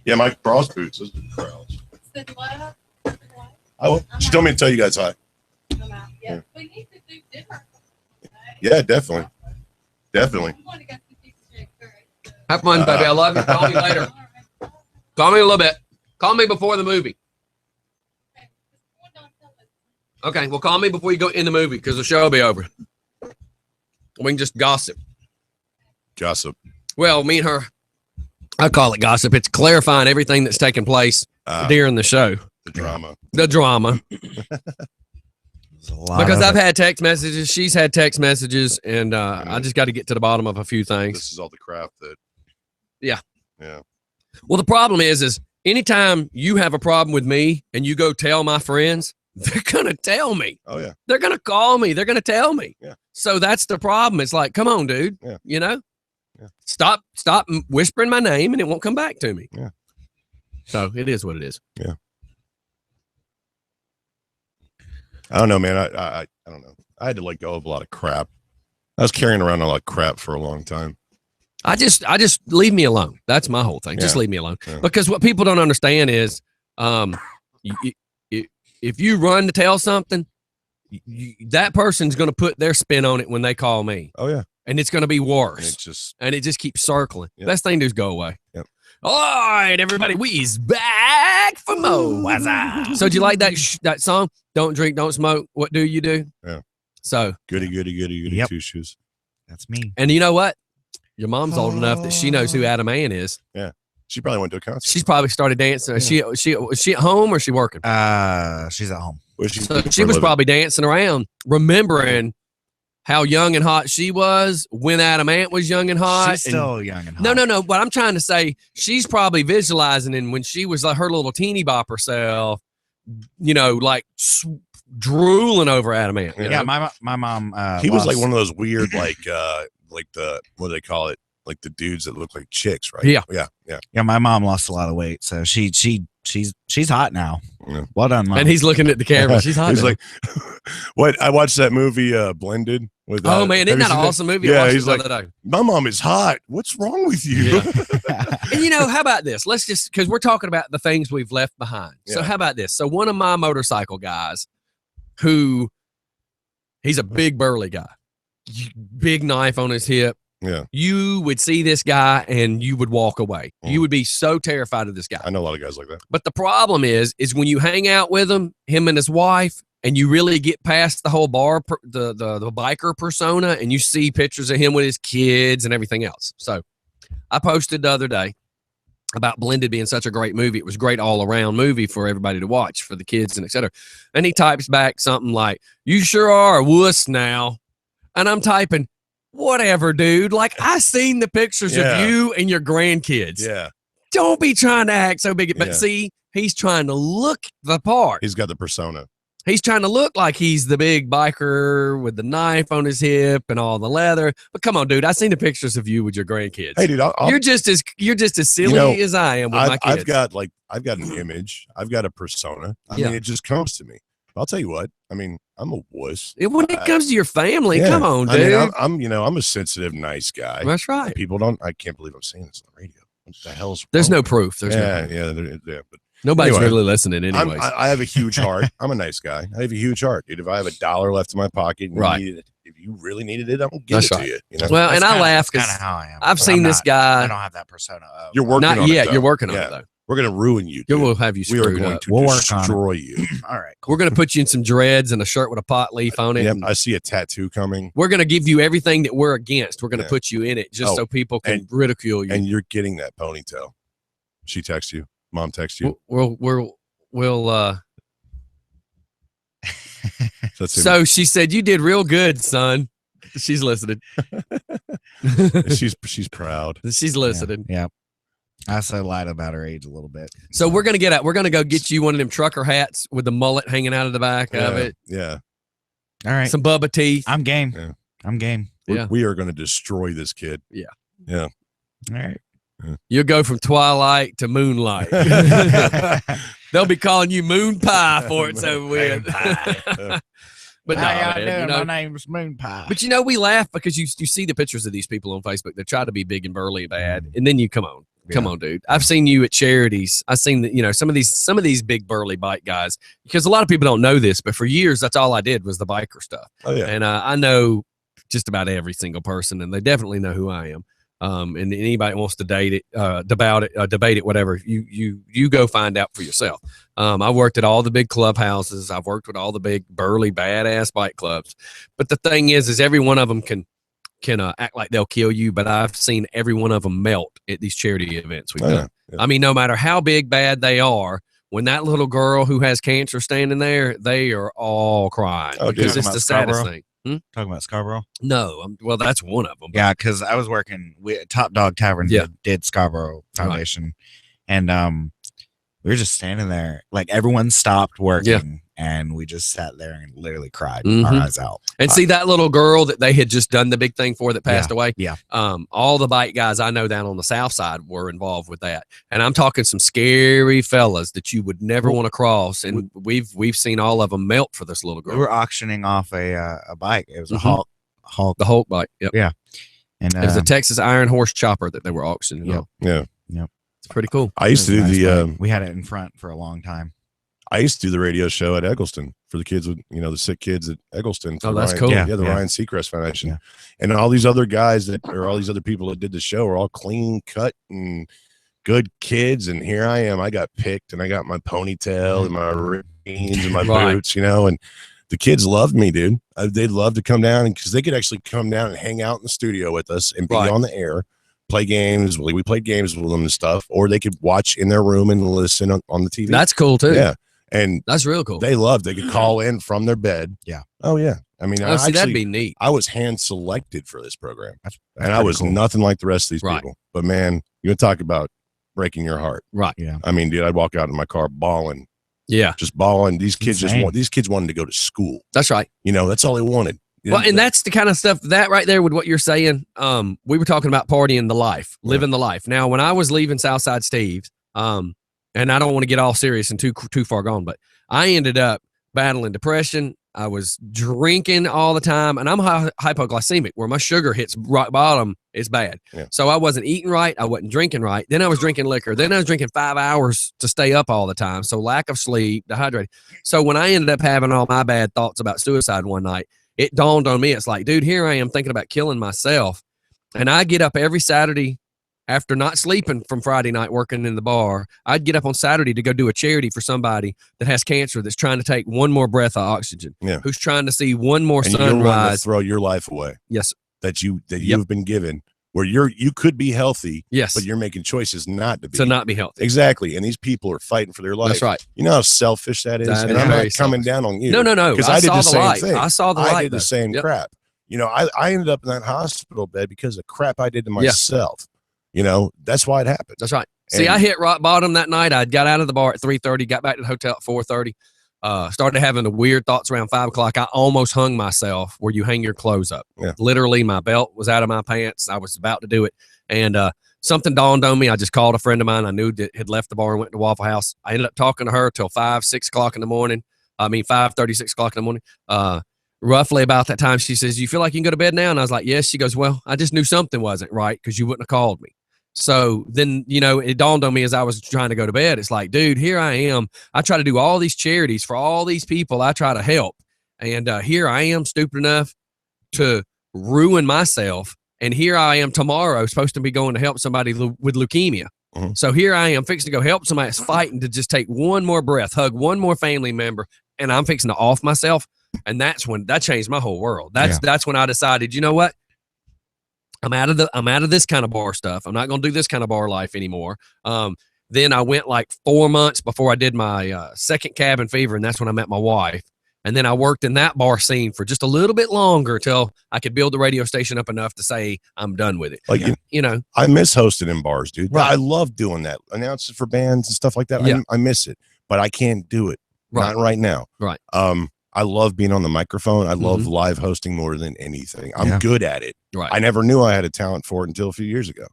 [SPEAKER 3] Yeah, my cross boots. Those are corrals.
[SPEAKER 7] Said what?
[SPEAKER 3] I will. She told me to tell you guys hi.
[SPEAKER 7] I'm out. Yeah. We need to do dinner.
[SPEAKER 3] Yeah, definitely. Definitely.
[SPEAKER 7] I'm gonna get some pizza shake first.
[SPEAKER 1] Have fun, baby. I love you. Call me later. Call me in a little bit. Call me before the movie. Okay, well, call me before you go in the movie because the show will be over. We can just gossip.
[SPEAKER 3] Gossip.
[SPEAKER 1] Well, me and her, I call it gossip. It's clarifying everything that's taking place during the show,
[SPEAKER 3] The drama.
[SPEAKER 1] the drama.
[SPEAKER 5] There's a lot
[SPEAKER 1] Because
[SPEAKER 5] of
[SPEAKER 1] I've
[SPEAKER 5] it.
[SPEAKER 1] had text messages, she's had text messages, and I just got to get to the bottom of a few things.
[SPEAKER 3] This is all the crap that.
[SPEAKER 1] Yeah.
[SPEAKER 3] Yeah.
[SPEAKER 1] Well, the problem is anytime you have a problem with me and you go tell my friends, they're gonna tell me.
[SPEAKER 3] Oh yeah.
[SPEAKER 1] They're gonna call me. They're gonna tell me.
[SPEAKER 3] Yeah.
[SPEAKER 1] So that's the problem. It's like, come on, dude.
[SPEAKER 3] Yeah.
[SPEAKER 1] You know,
[SPEAKER 3] Yeah.
[SPEAKER 1] stop whispering my name, and it won't come back to me.
[SPEAKER 3] Yeah.
[SPEAKER 1] So it is what it is.
[SPEAKER 3] I don't know, man. I don't know. I had to let go of a lot of crap. I was carrying around a lot of crap for a long time.
[SPEAKER 1] I just leave me alone. That's my whole thing. Just
[SPEAKER 3] Yeah.
[SPEAKER 1] leave me alone.
[SPEAKER 3] Yeah.
[SPEAKER 1] Because what people don't understand is, if you run to tell something, that person's going to put their spin on it when they call me,
[SPEAKER 3] Oh yeah.
[SPEAKER 1] and it's going to be
[SPEAKER 3] And
[SPEAKER 1] worse.
[SPEAKER 3] it's just
[SPEAKER 1] And it just keeps circling.
[SPEAKER 3] Yep.
[SPEAKER 1] Best thing to do is go away.
[SPEAKER 3] Yep.
[SPEAKER 1] All right, everybody, we's back for more. What's up? So, do you like that song? Don't drink, don't smoke. What do you do?
[SPEAKER 3] Yeah.
[SPEAKER 1] So,
[SPEAKER 3] goody
[SPEAKER 5] Yep.
[SPEAKER 3] 2 shoes.
[SPEAKER 5] That's me.
[SPEAKER 1] and you know what? Your mom's old enough that she knows who Adam Ann is.
[SPEAKER 3] She probably went to a concert.
[SPEAKER 1] She's probably started dancing. Is she at home or is she working?
[SPEAKER 5] She's at home.
[SPEAKER 3] What she
[SPEAKER 1] So
[SPEAKER 3] do
[SPEAKER 1] she
[SPEAKER 3] for a
[SPEAKER 1] was
[SPEAKER 3] living?
[SPEAKER 1] probably dancing around, remembering how young and hot she was when Adam Ant was young and hot.
[SPEAKER 5] She's still young and hot.
[SPEAKER 1] No. What I'm trying to say, she's probably visualizing, and when she was like her little teeny bopper self, you know, like drooling over Adam Ant. you
[SPEAKER 5] Yeah,
[SPEAKER 1] know?
[SPEAKER 5] my mom.
[SPEAKER 3] He was like
[SPEAKER 5] lost-
[SPEAKER 3] one of those weird, like the what do they call it? Like the dudes that look like chicks, right?
[SPEAKER 1] Yeah.
[SPEAKER 3] Yeah.
[SPEAKER 5] Yeah, my mom lost a lot of weight, so she's hot now.
[SPEAKER 3] Yeah.
[SPEAKER 5] Well done, mom.
[SPEAKER 1] And he's looking at the camera. She's hot.
[SPEAKER 3] He's
[SPEAKER 1] now.
[SPEAKER 3] like, what? I watched that movie, Blended. With
[SPEAKER 1] oh man, isn't
[SPEAKER 3] have
[SPEAKER 1] that
[SPEAKER 3] you
[SPEAKER 1] an
[SPEAKER 3] seen
[SPEAKER 1] awesome movie? I
[SPEAKER 3] Yeah,
[SPEAKER 1] watched
[SPEAKER 3] he's
[SPEAKER 1] it the
[SPEAKER 3] like,
[SPEAKER 1] other day.
[SPEAKER 3] my mom is hot. What's wrong with you?
[SPEAKER 1] Yeah. And you know, how about this? Let's just, because we're talking about the things we've left behind. So
[SPEAKER 3] Yeah.
[SPEAKER 1] how about this? So one of my motorcycle guys, he's a big burly guy, big knife on his hip.
[SPEAKER 3] Yeah.
[SPEAKER 1] You would see this guy and you would walk away. You would be so terrified of this guy.
[SPEAKER 3] I know a lot of guys like that.
[SPEAKER 1] But the problem is when you hang out with him and his wife, and you really get past the whole the biker persona, and you see pictures of him with his kids and everything else. So I posted the other day about Blended being such a great movie. It was a great all around movie for everybody to watch, for the kids and et cetera. And he types back something like, "You sure are a wuss now." And I'm typing, whatever, dude. Like, I seen the pictures
[SPEAKER 3] Yeah.
[SPEAKER 1] of you and your grandkids.
[SPEAKER 3] Yeah.
[SPEAKER 1] Don't be trying to act so big. But
[SPEAKER 3] Yeah.
[SPEAKER 1] see, he's trying to look the part.
[SPEAKER 3] He's got the persona.
[SPEAKER 1] He's trying to look like he's the big biker with the knife on his hip and all the leather. But come on, dude. I seen the pictures of you with your grandkids.
[SPEAKER 3] Hey, dude,
[SPEAKER 1] you're just as silly
[SPEAKER 3] You know,
[SPEAKER 1] as I am with my kids.
[SPEAKER 3] I've got an image. I've got a persona. I
[SPEAKER 1] Yeah.
[SPEAKER 3] mean, it just comes to me. I'll tell you what. I mean, I'm a wuss.
[SPEAKER 1] When it comes to your family,
[SPEAKER 3] Yeah.
[SPEAKER 1] come on,
[SPEAKER 3] I
[SPEAKER 1] dude.
[SPEAKER 3] mean, I'm a sensitive, nice guy.
[SPEAKER 1] That's right.
[SPEAKER 3] People don't. I can't believe I'm saying this on the radio. What the hell's
[SPEAKER 1] There's
[SPEAKER 3] wrong
[SPEAKER 1] no
[SPEAKER 3] with
[SPEAKER 1] proof.
[SPEAKER 3] me?
[SPEAKER 1] There's no
[SPEAKER 3] Yeah,
[SPEAKER 1] proof.
[SPEAKER 3] yeah. But
[SPEAKER 1] Nobody's
[SPEAKER 3] Anyway,
[SPEAKER 1] really listening anyways.
[SPEAKER 3] I have a huge heart. I'm a nice guy. I have a huge heart, dude. If I have $1 left in my pocket, and
[SPEAKER 1] Right.
[SPEAKER 3] you needed it, if you really needed it, I'm gonna give
[SPEAKER 1] That's
[SPEAKER 3] it
[SPEAKER 1] right.
[SPEAKER 3] to you. You know,
[SPEAKER 1] well,
[SPEAKER 5] That's
[SPEAKER 1] and I
[SPEAKER 5] kinda-
[SPEAKER 1] laugh
[SPEAKER 5] that's
[SPEAKER 1] because
[SPEAKER 5] kinda how I am.
[SPEAKER 1] I've
[SPEAKER 5] but
[SPEAKER 1] seen
[SPEAKER 5] I'm
[SPEAKER 1] this
[SPEAKER 5] not-
[SPEAKER 1] guy.
[SPEAKER 5] I don't have that persona of.
[SPEAKER 3] you're working
[SPEAKER 1] Not
[SPEAKER 3] on
[SPEAKER 1] yet.
[SPEAKER 3] it.
[SPEAKER 1] You're working on
[SPEAKER 3] Yeah.
[SPEAKER 1] it, though.
[SPEAKER 3] We're gonna ruin you.
[SPEAKER 1] It
[SPEAKER 3] Dude.
[SPEAKER 1] will have you
[SPEAKER 3] We are
[SPEAKER 1] screwed
[SPEAKER 3] going
[SPEAKER 1] up.
[SPEAKER 3] to
[SPEAKER 5] We'll work on it.
[SPEAKER 3] destroy you.
[SPEAKER 5] All right.
[SPEAKER 1] We're going to put you in some dreads and a shirt with a pot leaf on it.
[SPEAKER 3] Yep,
[SPEAKER 1] and
[SPEAKER 3] I see a tattoo coming,
[SPEAKER 1] we're going to give you everything that we're against. We're going to
[SPEAKER 3] Yeah.
[SPEAKER 1] put you in it just
[SPEAKER 3] Oh,
[SPEAKER 1] so people can
[SPEAKER 3] and-
[SPEAKER 1] ridicule you.
[SPEAKER 3] and you're getting that ponytail. She texts you. Mom texts you.
[SPEAKER 1] We'll
[SPEAKER 3] That's him.
[SPEAKER 1] so she said, "You did real good, son." She's listening.
[SPEAKER 3] she's proud.
[SPEAKER 1] She's listening.
[SPEAKER 5] Yeah. I also lied about her age a little bit.
[SPEAKER 1] So we're gonna go get you one of them trucker hats with the mullet hanging out of the back of it.
[SPEAKER 3] Yeah.
[SPEAKER 5] All right.
[SPEAKER 1] Some Bubba teeth.
[SPEAKER 5] I'm game.
[SPEAKER 3] Yeah.
[SPEAKER 5] I'm game.
[SPEAKER 1] Yeah.
[SPEAKER 3] We are going to destroy this kid.
[SPEAKER 1] Yeah.
[SPEAKER 3] Yeah.
[SPEAKER 5] All right.
[SPEAKER 1] You'll go from Twilight to Moonlight. They'll be calling you Moon Pie for it's over with. But no,
[SPEAKER 5] How y'all
[SPEAKER 1] man,
[SPEAKER 5] doing?
[SPEAKER 1] you know,
[SPEAKER 5] My name's Moon Pie.
[SPEAKER 1] but we laugh because you see the pictures of these people on Facebook that try to be big and burly and bad, and then you come on, dude. I've seen you at charities. I've seen that some of these big burly bike guys, because a lot of people don't know this, but for years that's all I did was the biker stuff.
[SPEAKER 3] Oh yeah.
[SPEAKER 1] And I know just about every single person, and they definitely know who I am. And anybody that wants to debate it, whatever, you go find out for yourself. I worked at all the big clubhouses. I've worked with all the big burly badass bike clubs. But the thing is every one of them can act like they'll kill you. But I've seen every one of them melt at these charity events we've done.
[SPEAKER 3] Yeah.
[SPEAKER 1] I mean, no matter how big bad they are, when that little girl who has cancer standing there, they are all crying because it's the saddest thing.
[SPEAKER 5] Talking about Scarborough?
[SPEAKER 1] No, well, that's one of them.
[SPEAKER 5] Yeah, because I was working with Top Dog Tavern.
[SPEAKER 1] Yeah.
[SPEAKER 5] Did Scarborough Foundation, and we were just standing there, like everyone stopped working, and we just sat there and literally cried our eyes out.
[SPEAKER 1] And see that little girl that they had just done the big thing for that passed away.
[SPEAKER 5] Yeah.
[SPEAKER 1] All the bike guys I know down on the south side were involved with that, and I'm talking some scary fellas that you would never want to cross. And we've seen all of them melt for this little girl.
[SPEAKER 5] We were auctioning off a bike. It was a
[SPEAKER 1] Mhm.
[SPEAKER 5] Hulk.
[SPEAKER 1] The Hulk bike. Yep.
[SPEAKER 5] Yeah. And
[SPEAKER 1] It was a Texas Iron Horse chopper that they were auctioning.
[SPEAKER 5] Yep.
[SPEAKER 1] off.
[SPEAKER 3] Yeah.
[SPEAKER 1] It's pretty cool.
[SPEAKER 3] I used to do
[SPEAKER 5] we had it in front for a long time.
[SPEAKER 3] I used to do the radio show at Eggleston for the kids with, the sick kids at Eggleston.
[SPEAKER 1] Oh, that's
[SPEAKER 3] Ryan,
[SPEAKER 1] cool.
[SPEAKER 3] Yeah,
[SPEAKER 5] Yeah.
[SPEAKER 3] Ryan Seacrest Foundation.
[SPEAKER 5] Yeah.
[SPEAKER 3] And all these other guys all these other people that did the show are all clean cut and good kids. And here I am. I got picked and I got my ponytail and my rings and my
[SPEAKER 1] Right.
[SPEAKER 3] boots, and the kids loved me, dude. They'd love to come down because they could actually come down and hang out in the studio with us and be
[SPEAKER 1] Right.
[SPEAKER 3] on the air. Play games. We played games with them and stuff, or they could watch in their room and listen on the TV.
[SPEAKER 1] That's cool too.
[SPEAKER 3] Yeah, and
[SPEAKER 1] That's real cool.
[SPEAKER 3] they loved. They could call in from their bed.
[SPEAKER 5] Yeah.
[SPEAKER 3] Oh yeah. I mean,
[SPEAKER 1] Oh, see, that'd be neat.
[SPEAKER 3] I was hand selected for this program,
[SPEAKER 5] That's
[SPEAKER 3] and I
[SPEAKER 5] pretty
[SPEAKER 3] was
[SPEAKER 5] cool.
[SPEAKER 3] nothing like the rest of these
[SPEAKER 1] Right.
[SPEAKER 3] people. But man, you want to talk about breaking your heart?
[SPEAKER 1] Right.
[SPEAKER 5] Yeah.
[SPEAKER 3] I mean, dude, I'd walk out in my car bawling,
[SPEAKER 1] Yeah.
[SPEAKER 3] just bawling. These kids
[SPEAKER 5] Insane.
[SPEAKER 3] these kids wanted to go to school.
[SPEAKER 1] That's right.
[SPEAKER 3] That's all they wanted.
[SPEAKER 1] Well, and that's the kind of stuff that right there with what you're saying. We were talking about partying the life, living the life. Now, when I was leaving Southside Steve's, and I don't want to get all serious and too far gone, but I ended up battling depression. I was drinking all the time, and I'm hypoglycemic, where my sugar hits rock bottom. It's bad.
[SPEAKER 3] Yeah.
[SPEAKER 1] So I wasn't eating right. I wasn't drinking right. Then I was drinking liquor. Then I was drinking 5 hours to stay up all the time. So lack of sleep, dehydrated. So when I ended up having all my bad thoughts about suicide one night, it dawned on me. It's like, dude, here I am thinking about killing myself. And I get up every Saturday after not sleeping from Friday night working in the bar. I'd get up on Saturday to go do a charity for somebody that has cancer, that's trying to take one more breath of oxygen,
[SPEAKER 3] Yeah.
[SPEAKER 1] who's trying to see one more
[SPEAKER 3] and you're willing to
[SPEAKER 1] sunrise.
[SPEAKER 3] throw your life away
[SPEAKER 1] Yes.
[SPEAKER 3] that
[SPEAKER 1] Yep.
[SPEAKER 3] you've been given, where you could be healthy,
[SPEAKER 1] Yes.
[SPEAKER 3] but you're making choices not to be.
[SPEAKER 1] To not be healthy.
[SPEAKER 3] Exactly. And these people are fighting for their life.
[SPEAKER 1] That's right.
[SPEAKER 3] You know how selfish that is?
[SPEAKER 1] That
[SPEAKER 3] and
[SPEAKER 1] is
[SPEAKER 3] I'm
[SPEAKER 1] very
[SPEAKER 3] not coming
[SPEAKER 1] selfish.
[SPEAKER 3] down on you.
[SPEAKER 1] No.
[SPEAKER 3] Because
[SPEAKER 1] I
[SPEAKER 3] I did
[SPEAKER 1] saw
[SPEAKER 3] the
[SPEAKER 1] the
[SPEAKER 3] same
[SPEAKER 1] light.
[SPEAKER 3] thing.
[SPEAKER 1] I saw the
[SPEAKER 3] I
[SPEAKER 1] light.
[SPEAKER 3] did the
[SPEAKER 1] though.
[SPEAKER 3] same
[SPEAKER 1] Yep.
[SPEAKER 3] crap. I ended up in that hospital bed because of crap I did to myself. That's why it happened.
[SPEAKER 1] That's right. See, I hit rock bottom that night. I got out of the bar at 3:30, got back to the hotel at 4:30. Started having the weird thoughts around 5 o'clock. I almost hung myself where you hang your clothes up.
[SPEAKER 3] Yeah.
[SPEAKER 1] Literally, my belt was out of my pants. I was about to do it. And something dawned on me. I just called a friend of mine I knew that had left the bar and went to Waffle House. I ended up talking to her till 5, 6 o'clock in the morning. 5:30, 6 o'clock in the morning. Roughly about that time, she says, "You feel like you can go to bed now?" And I was like, "Yes." She goes, "Well, I just knew something wasn't right because you wouldn't have called me." So then, it dawned on me as I was trying to go to bed. It's like, dude, here I am. I try to do all these charities for all these people I try to help. And here I am, stupid enough to ruin myself. And here I am tomorrow supposed to be going to help somebody with leukemia.
[SPEAKER 3] Mhm.
[SPEAKER 1] So here I am fixing to go help somebody that's fighting to just take one more breath, hug one more family member, and I'm fixing to off myself. And that's when that changed my whole world. That's when I decided, you know what? I'm out of this kind of bar stuff. I'm not going to do this kind of bar life anymore. Then I went like 4 months before I did my second cabin fever, and that's when I met my wife. And then I worked in that bar scene for just a little bit longer till I could build the radio station up enough to say I'm done with it.
[SPEAKER 3] Like,
[SPEAKER 1] you know,
[SPEAKER 3] I miss hosting in bars, dude.
[SPEAKER 1] Right.
[SPEAKER 3] I love doing that. Announcing for bands and stuff like that.
[SPEAKER 1] Yeah.
[SPEAKER 3] I miss it, but I can't do it.
[SPEAKER 1] Right.
[SPEAKER 3] Not right now.
[SPEAKER 1] Right.
[SPEAKER 3] I love being on the microphone. I love
[SPEAKER 1] Mhm.
[SPEAKER 3] live hosting more than anything. I'm
[SPEAKER 5] Yeah.
[SPEAKER 3] good at it.
[SPEAKER 1] right.
[SPEAKER 3] I never knew I had a talent for it until a few years ago.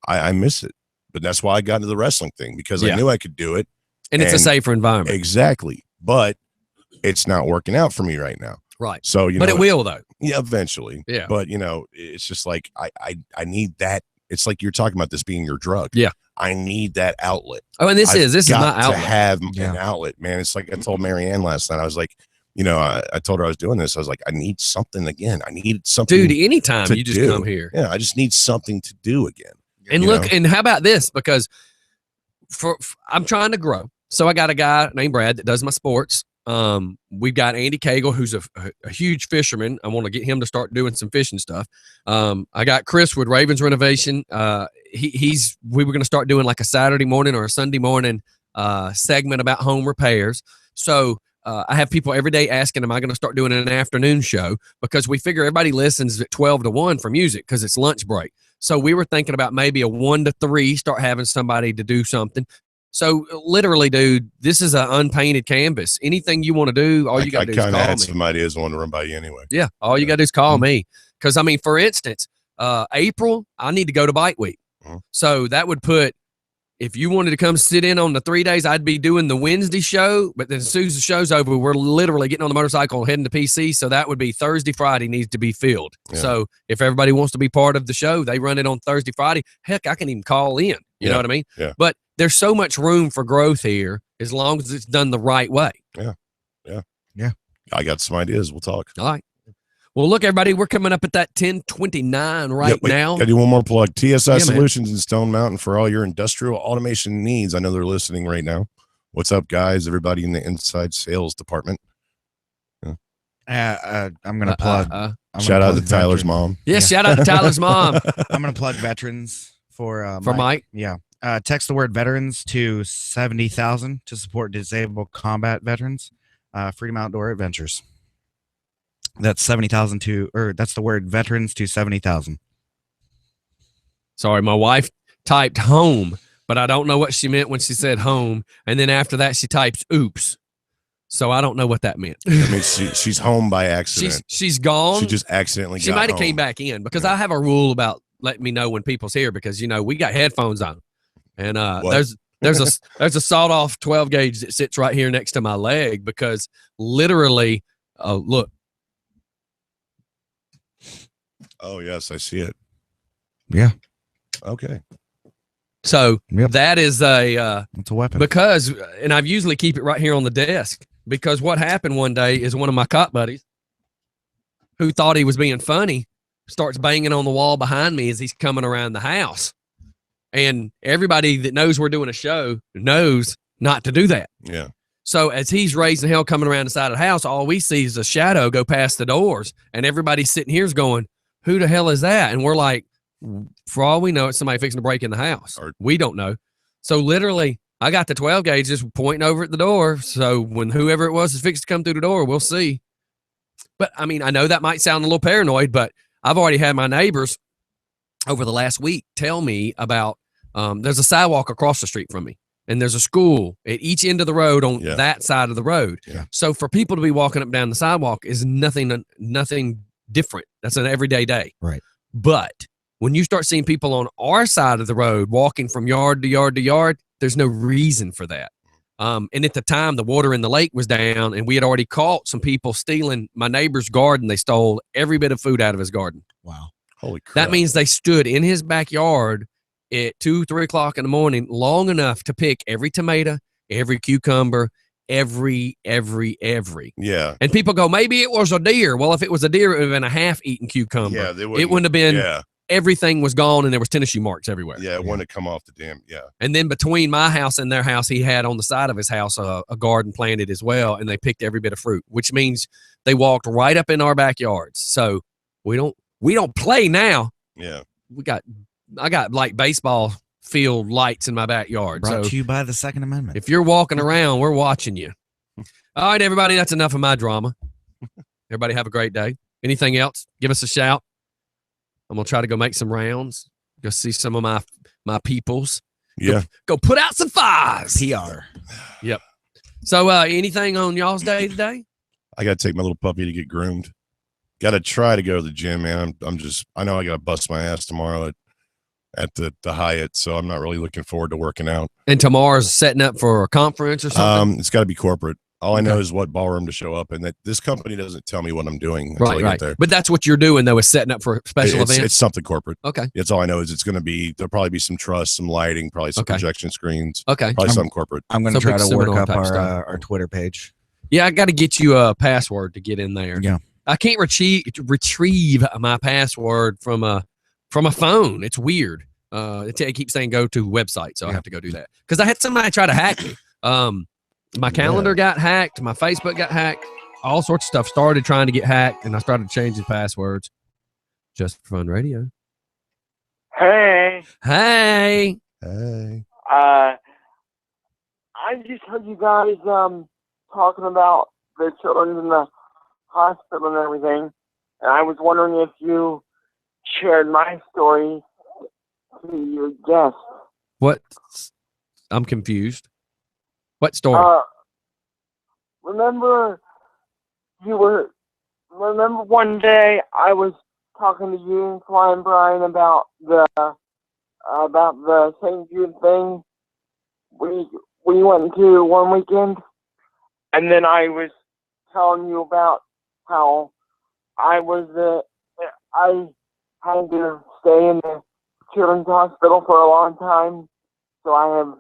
[SPEAKER 3] I miss it, but that's why I got into the wrestling thing, because
[SPEAKER 1] Yeah.
[SPEAKER 3] I knew I could do it.
[SPEAKER 1] and it's a
[SPEAKER 3] and-
[SPEAKER 1] safer environment.
[SPEAKER 3] Exactly. But it's not working out for me right now.
[SPEAKER 1] Right.
[SPEAKER 3] So,
[SPEAKER 1] But
[SPEAKER 3] know,
[SPEAKER 1] it will, though.
[SPEAKER 3] yeah, eventually.
[SPEAKER 1] Yeah.
[SPEAKER 3] But it's just like I need that. It's like you're talking about this being your drug.
[SPEAKER 1] Yeah.
[SPEAKER 3] I need that outlet.
[SPEAKER 1] Oh, and this
[SPEAKER 3] I've
[SPEAKER 1] is my
[SPEAKER 3] got to
[SPEAKER 1] outlet.
[SPEAKER 3] have
[SPEAKER 5] Yeah.
[SPEAKER 3] an outlet, man. It's like I told Marianne last night. I was like, I told her I was doing this. I was like, I need something again. I need something.
[SPEAKER 1] Dude, anytime
[SPEAKER 3] to
[SPEAKER 1] you just
[SPEAKER 3] do.
[SPEAKER 1] come here.
[SPEAKER 3] Yeah, I just need something to do again.
[SPEAKER 1] And
[SPEAKER 3] you
[SPEAKER 1] look,
[SPEAKER 3] know?
[SPEAKER 1] and how about this? Because I'm trying to grow. So I got a guy named Brad that does my sports. We've got Andy Cagle, who's a huge fisherman. I want to get him to start doing some fishing stuff. I got Chris with Ravens Renovation. We were going to start doing like a Saturday morning or a Sunday morning segment about home repairs. So I have people every day asking, am I going to start doing an afternoon show? Because we figure everybody listens at 12 to 1 for music because it's lunch break. So we were thinking about maybe a 1 to 3, start having somebody to do something. So literally, dude, this is an unpainted canvas. Anything you want to do, all you got to do is
[SPEAKER 3] I kind of
[SPEAKER 1] call
[SPEAKER 3] had
[SPEAKER 1] me.
[SPEAKER 3] some ideas I wanted to run by you anyway.
[SPEAKER 1] Yeah, all you got to do is call me. Because, I mean, for instance, April, I need to go to Bike Week.
[SPEAKER 3] Mhm.
[SPEAKER 1] So that would put, if you wanted to come sit in on the 3 days, I'd be doing the Wednesday show. But then as soon as the show's over, we're literally getting on the motorcycle and heading to PC. So that would be Thursday, Friday needs to be filled.
[SPEAKER 3] Yeah.
[SPEAKER 1] So if everybody wants to be part of the show, they run it on Thursday, Friday. Heck, I can even call in. You know what I mean?
[SPEAKER 3] Yeah.
[SPEAKER 1] But there's so much room for growth here as long as it's done the right way.
[SPEAKER 3] I got some ideas. We'll talk.
[SPEAKER 1] All right. Well, look, everybody, we're coming up at that 10:29 right
[SPEAKER 3] Yeah, wait,
[SPEAKER 1] now.
[SPEAKER 3] Gotta do one more plug. TSI
[SPEAKER 1] Yeah, man.
[SPEAKER 3] Solutions in Stone Mountain for all your industrial automation needs. I know they're listening right now. What's up, guys? Everybody in the inside sales department.
[SPEAKER 5] I'm gonna plug. I'm gonna
[SPEAKER 3] Shout out
[SPEAKER 5] plug
[SPEAKER 3] to Tyler's
[SPEAKER 5] veterans.
[SPEAKER 3] mom.
[SPEAKER 1] Yeah, shout out to Tyler's mom
[SPEAKER 5] I'm gonna plug veterans for
[SPEAKER 1] for Mike.
[SPEAKER 5] Yeah. Text the word veterans to 70,000 to support disabled combat veterans. Freedom Outdoor Adventures. That's 70,000 that's the word veterans to 70,000.
[SPEAKER 1] Sorry, my wife typed home, but I don't know what she meant when she said home. And then after that, she types oops. So I don't know what that meant.
[SPEAKER 3] I mean, she's home by accident.
[SPEAKER 1] She's gone.
[SPEAKER 3] She just accidentally
[SPEAKER 1] She
[SPEAKER 3] got
[SPEAKER 1] might have
[SPEAKER 3] home.
[SPEAKER 1] came back in because
[SPEAKER 3] Yeah.
[SPEAKER 1] I have a rule about letting me know when people's here because we got headphones on, and
[SPEAKER 3] What?
[SPEAKER 1] there's a sawed off 12 gauge that sits right here next to my leg because literally, look,
[SPEAKER 3] Oh yes, I see it.
[SPEAKER 5] Yeah.
[SPEAKER 3] Okay.
[SPEAKER 1] so
[SPEAKER 5] Yep.
[SPEAKER 1] that is a
[SPEAKER 5] It's a weapon.
[SPEAKER 1] because, and I've usually keep it right here on the desk because what happened one day is one of my cop buddies who thought he was being funny starts banging on the wall behind me as he's coming around the house. And everybody that knows we're doing a show knows not to do that.
[SPEAKER 3] Yeah.
[SPEAKER 1] So as he's raising hell coming around the side of the house, all we see is a shadow go past the doors. And everybody sitting here is going, who the hell is that? And we're like, for all we know, it's somebody fixing to break in the house.
[SPEAKER 3] Or-
[SPEAKER 1] We don't know. So literally, I got the 12 gauge just pointing over at the door. So when whoever it was is fixed to come through the door, we'll see. But I mean, I know that might sound a little paranoid, but I've already had my neighbors over the last week tell me about there's a sidewalk across the street from me. And there's a school at each end of the road on
[SPEAKER 3] Yeah.
[SPEAKER 1] that side of the road.
[SPEAKER 3] Yeah.
[SPEAKER 1] So for people to be walking up and down the sidewalk is nothing different. That's an everyday day.
[SPEAKER 5] Right.
[SPEAKER 1] But when you start seeing people on our side of the road walking from yard to yard to yard, there's no reason for that. And at the time, the water in the lake was down, and we had already caught some people stealing my neighbor's garden. They stole every bit of food out of his garden.
[SPEAKER 5] Wow.
[SPEAKER 3] Holy crap.
[SPEAKER 1] That means they stood in his backyard at 2-3 o'clock in the morning long enough to pick every tomato, every cucumber, every.
[SPEAKER 3] Yeah.
[SPEAKER 1] And people go, maybe it was a deer. Well, if it was a deer, it would have been a half-eaten cucumber.
[SPEAKER 3] Yeah. They
[SPEAKER 1] It wouldn't have been.
[SPEAKER 3] Yeah.
[SPEAKER 1] Everything was gone, and there was tennis shoe marks everywhere.
[SPEAKER 3] Yeah. It wouldn't have come off the damn. Yeah.
[SPEAKER 1] And then between my house and their house, he had on the side of his house a garden planted as well, and they picked every bit of fruit, which means they walked right up in our backyards. So we don't play now.
[SPEAKER 3] Yeah.
[SPEAKER 1] I got like baseball field lights in my backyard.
[SPEAKER 5] Brought
[SPEAKER 1] So
[SPEAKER 5] to you by the Second Amendment.
[SPEAKER 1] if you're walking around, we're watching you. All right, everybody. That's enough of my drama. Everybody have a great day. Anything else? Give us a shout. I'm gonna try to go make some rounds. Go see some of my peoples.
[SPEAKER 3] Yeah.
[SPEAKER 1] Go put out some fires.
[SPEAKER 5] PR.
[SPEAKER 1] Yep. So, anything on y'all's day today?
[SPEAKER 3] I got to take my little puppy to get groomed. Got to try to go to the gym, man. I know I got to bust my ass tomorrow at the Hyatt, so I'm not really looking forward to working out.
[SPEAKER 1] And tomorrow's setting up for a conference or something?
[SPEAKER 3] It's got to be corporate. All I know is what ballroom to show up, and that this company doesn't tell me what I'm doing until I get there.
[SPEAKER 1] But that's what you're doing, though, is setting up for a special event?
[SPEAKER 3] It's something corporate.
[SPEAKER 1] Okay.
[SPEAKER 3] That's all I know is it's going to be, there'll probably be some truss, some lighting, probably some projection screens.
[SPEAKER 1] Okay.
[SPEAKER 3] Probably something corporate.
[SPEAKER 5] I'm going to try to work up our Twitter page.
[SPEAKER 1] Yeah, I got to get you a password to get in there.
[SPEAKER 5] Yeah.
[SPEAKER 1] I can't retrieve my password from a phone. It's weird. It keeps saying go to website, so I have to go do that. Because I had somebody try to hack me. My calendar got hacked. My Facebook got hacked. All sorts of stuff started trying to get hacked, and I started changing passwords. Just for Fun Radio.
[SPEAKER 8] Hey.
[SPEAKER 3] Hey.
[SPEAKER 8] I just heard you guys talking about the children in the hospital and everything, and I was wondering if you shared my story to your guest.
[SPEAKER 1] What? I'm confused. What story?
[SPEAKER 8] Remember one day I was talking to you and Flying Brian about the St. Jude thing we went to one weekend, and then I was telling you about how I had to stay in the children's hospital for a long time, so I have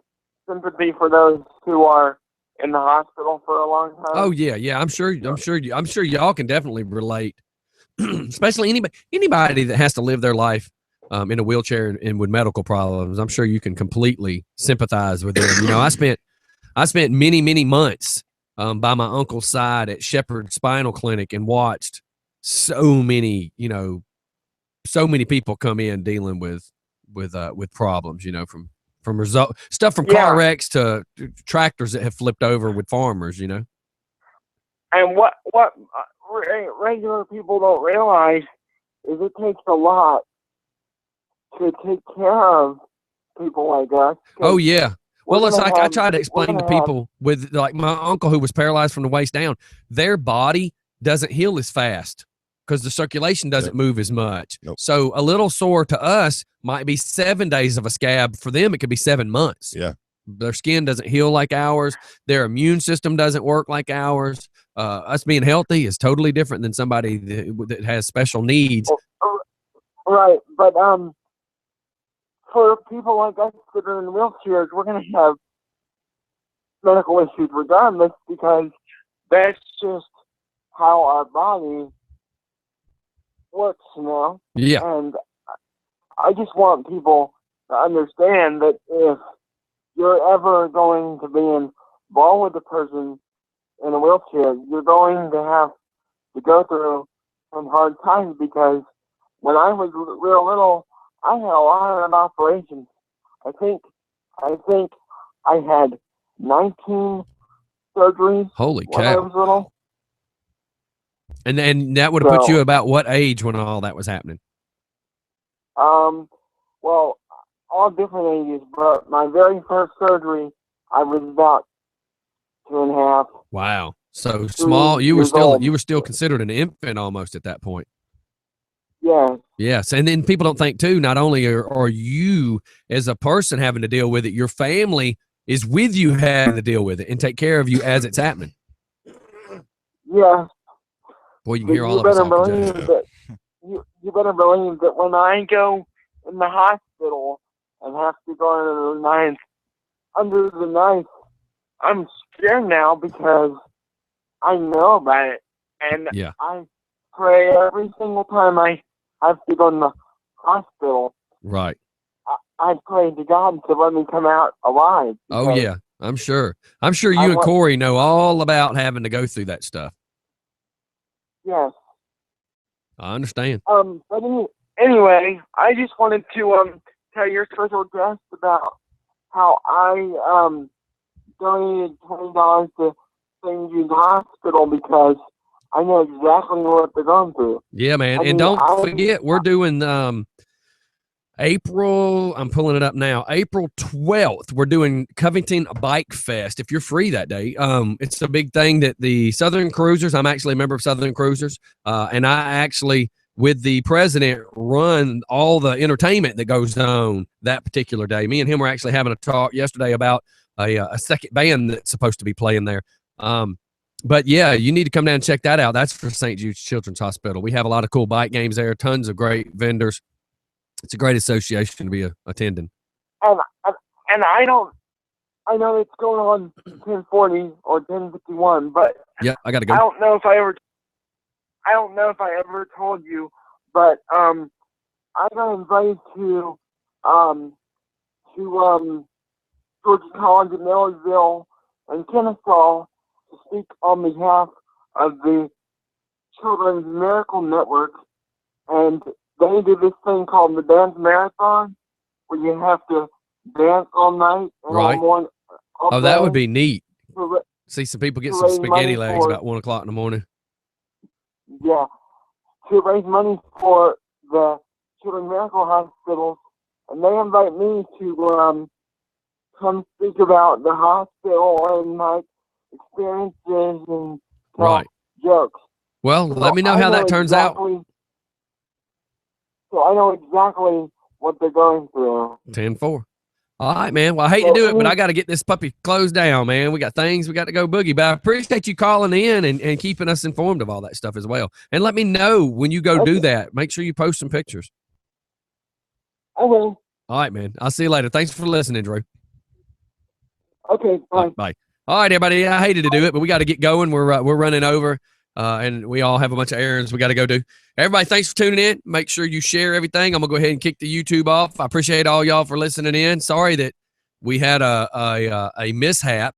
[SPEAKER 8] sympathy for those who are in the hospital for a long time.
[SPEAKER 1] Oh yeah. I'm sure y'all can definitely relate. Especially anybody that has to live their life in a wheelchair and with medical problems. I'm sure you can completely sympathize with them. You know, I spent many months by my uncle's side at Shepherd Spinal Clinic and watched so many people come in dealing with problems, you know, from stuff from car wrecks to tractors that have flipped over with farmers, you know.
[SPEAKER 8] And what regular people don't realize is it takes a lot to take care of people like us.
[SPEAKER 1] Oh yeah. Well, it's like I try to explain to people with like my uncle who was paralyzed from the waist down, their body doesn't heal as fast because the circulation doesn't move as much.
[SPEAKER 3] Nope.
[SPEAKER 1] So a little sore to us might be 7 days of a scab. For them, it could be 7 months.
[SPEAKER 3] Yeah.
[SPEAKER 1] Their skin doesn't heal like ours. Their immune system doesn't work like ours. Us being healthy is totally different than somebody that has special needs.
[SPEAKER 8] Right, but for people like us that are in wheelchairs, we're going to have medical issues regardless because that's just how our body works, you know?
[SPEAKER 1] Yeah.
[SPEAKER 8] And I just want people to understand that if you're ever going to be involved with a person in a wheelchair, you're going to have to go through some hard times because when I was real little, I had a lot of operations. I think I had 19 surgeries.
[SPEAKER 1] Holy
[SPEAKER 8] when I
[SPEAKER 1] cow.
[SPEAKER 8] was little.
[SPEAKER 1] And that would have put you about what age when all that was happening?
[SPEAKER 8] Well, all different ages, but my very first surgery, I was about 2.5.
[SPEAKER 1] Wow. So small, you were still considered an infant almost at that point.
[SPEAKER 8] Yeah.
[SPEAKER 1] Yes. And then people don't think too, not only are you as a person having to deal with it, your family is with you having to deal with it and take care of you as it's happening.
[SPEAKER 8] Yeah.
[SPEAKER 1] Boy, you can hear all of us.
[SPEAKER 8] You better believe that when I go in the hospital and have to go under the knife, I'm scared now because I know about it. And I pray every single time I have to go in the hospital.
[SPEAKER 1] Right.
[SPEAKER 8] I pray to God to let me come out alive.
[SPEAKER 1] Oh, yeah. I'm sure you and Corey know all about having to go through that stuff.
[SPEAKER 8] Yes.
[SPEAKER 1] I understand.
[SPEAKER 8] But anyway, I just wanted to tell your special guest about how I donated $20 to St. Jude's Hospital because I know exactly what they're going through.
[SPEAKER 1] Yeah, man.
[SPEAKER 8] I
[SPEAKER 1] And
[SPEAKER 8] mean,
[SPEAKER 1] don't forget, we're doing April, I'm pulling it up now. April 12th, we're doing Covington Bike Fest. If you're free that day, it's a big thing that the Southern Cruisers, I'm actually a member of Southern Cruisers, and I actually, with the president, run all the entertainment that goes on that particular day. Me and him were actually having a talk yesterday about a second band that's supposed to be playing there. But yeah, you need to come down and check that out. That's for St. Jude's Children's Hospital. We have a lot of cool bike games there, tons of great vendors. It's a great association to be attending.
[SPEAKER 8] And I know it's going on 10:40 or 10:51, but
[SPEAKER 1] Yeah, I got to go.
[SPEAKER 8] I don't know if I ever told you, but I got invited to Georgia College in Millersville and Kennesaw to speak on behalf of the Children's Miracle Network, and they do this thing called the Dance Marathon, where you have to dance all night and
[SPEAKER 1] Right.
[SPEAKER 8] all morning. all
[SPEAKER 1] Oh, that
[SPEAKER 8] day
[SPEAKER 1] would be neat.
[SPEAKER 8] to ra-
[SPEAKER 1] See some people get
[SPEAKER 8] to
[SPEAKER 1] some
[SPEAKER 8] raise
[SPEAKER 1] spaghetti
[SPEAKER 8] money
[SPEAKER 1] legs
[SPEAKER 8] for-
[SPEAKER 1] about 1 o'clock in the morning.
[SPEAKER 8] Yeah, to raise money for the Children's Miracle Hospitals, and they invite me to come speak about the hospital and my experiences and tell
[SPEAKER 1] Right.
[SPEAKER 8] jokes.
[SPEAKER 1] Well,
[SPEAKER 8] So
[SPEAKER 1] let me know
[SPEAKER 8] I
[SPEAKER 1] how that turns out.
[SPEAKER 8] So I know exactly what they're going through.
[SPEAKER 1] 10-4. All right, man. Well, I hate to do it, but I got to get this puppy closed down, man. We got things we got to go boogie. But I appreciate you calling in and keeping us informed of all that stuff as well. And let me know when you go do that. Make sure you post some pictures.
[SPEAKER 8] I will.
[SPEAKER 1] All right, man. I'll see you later. Thanks for listening, Drew.
[SPEAKER 8] Okay, bye.
[SPEAKER 1] All right, bye. All right, everybody. I hated to do it, but we got to get going. We're running over, and we all have a bunch of errands we got to go do. Everybody, thanks for tuning in. Make sure you share everything. I'm gonna go ahead and kick the YouTube off. I appreciate all y'all for listening in. Sorry that we had a mishap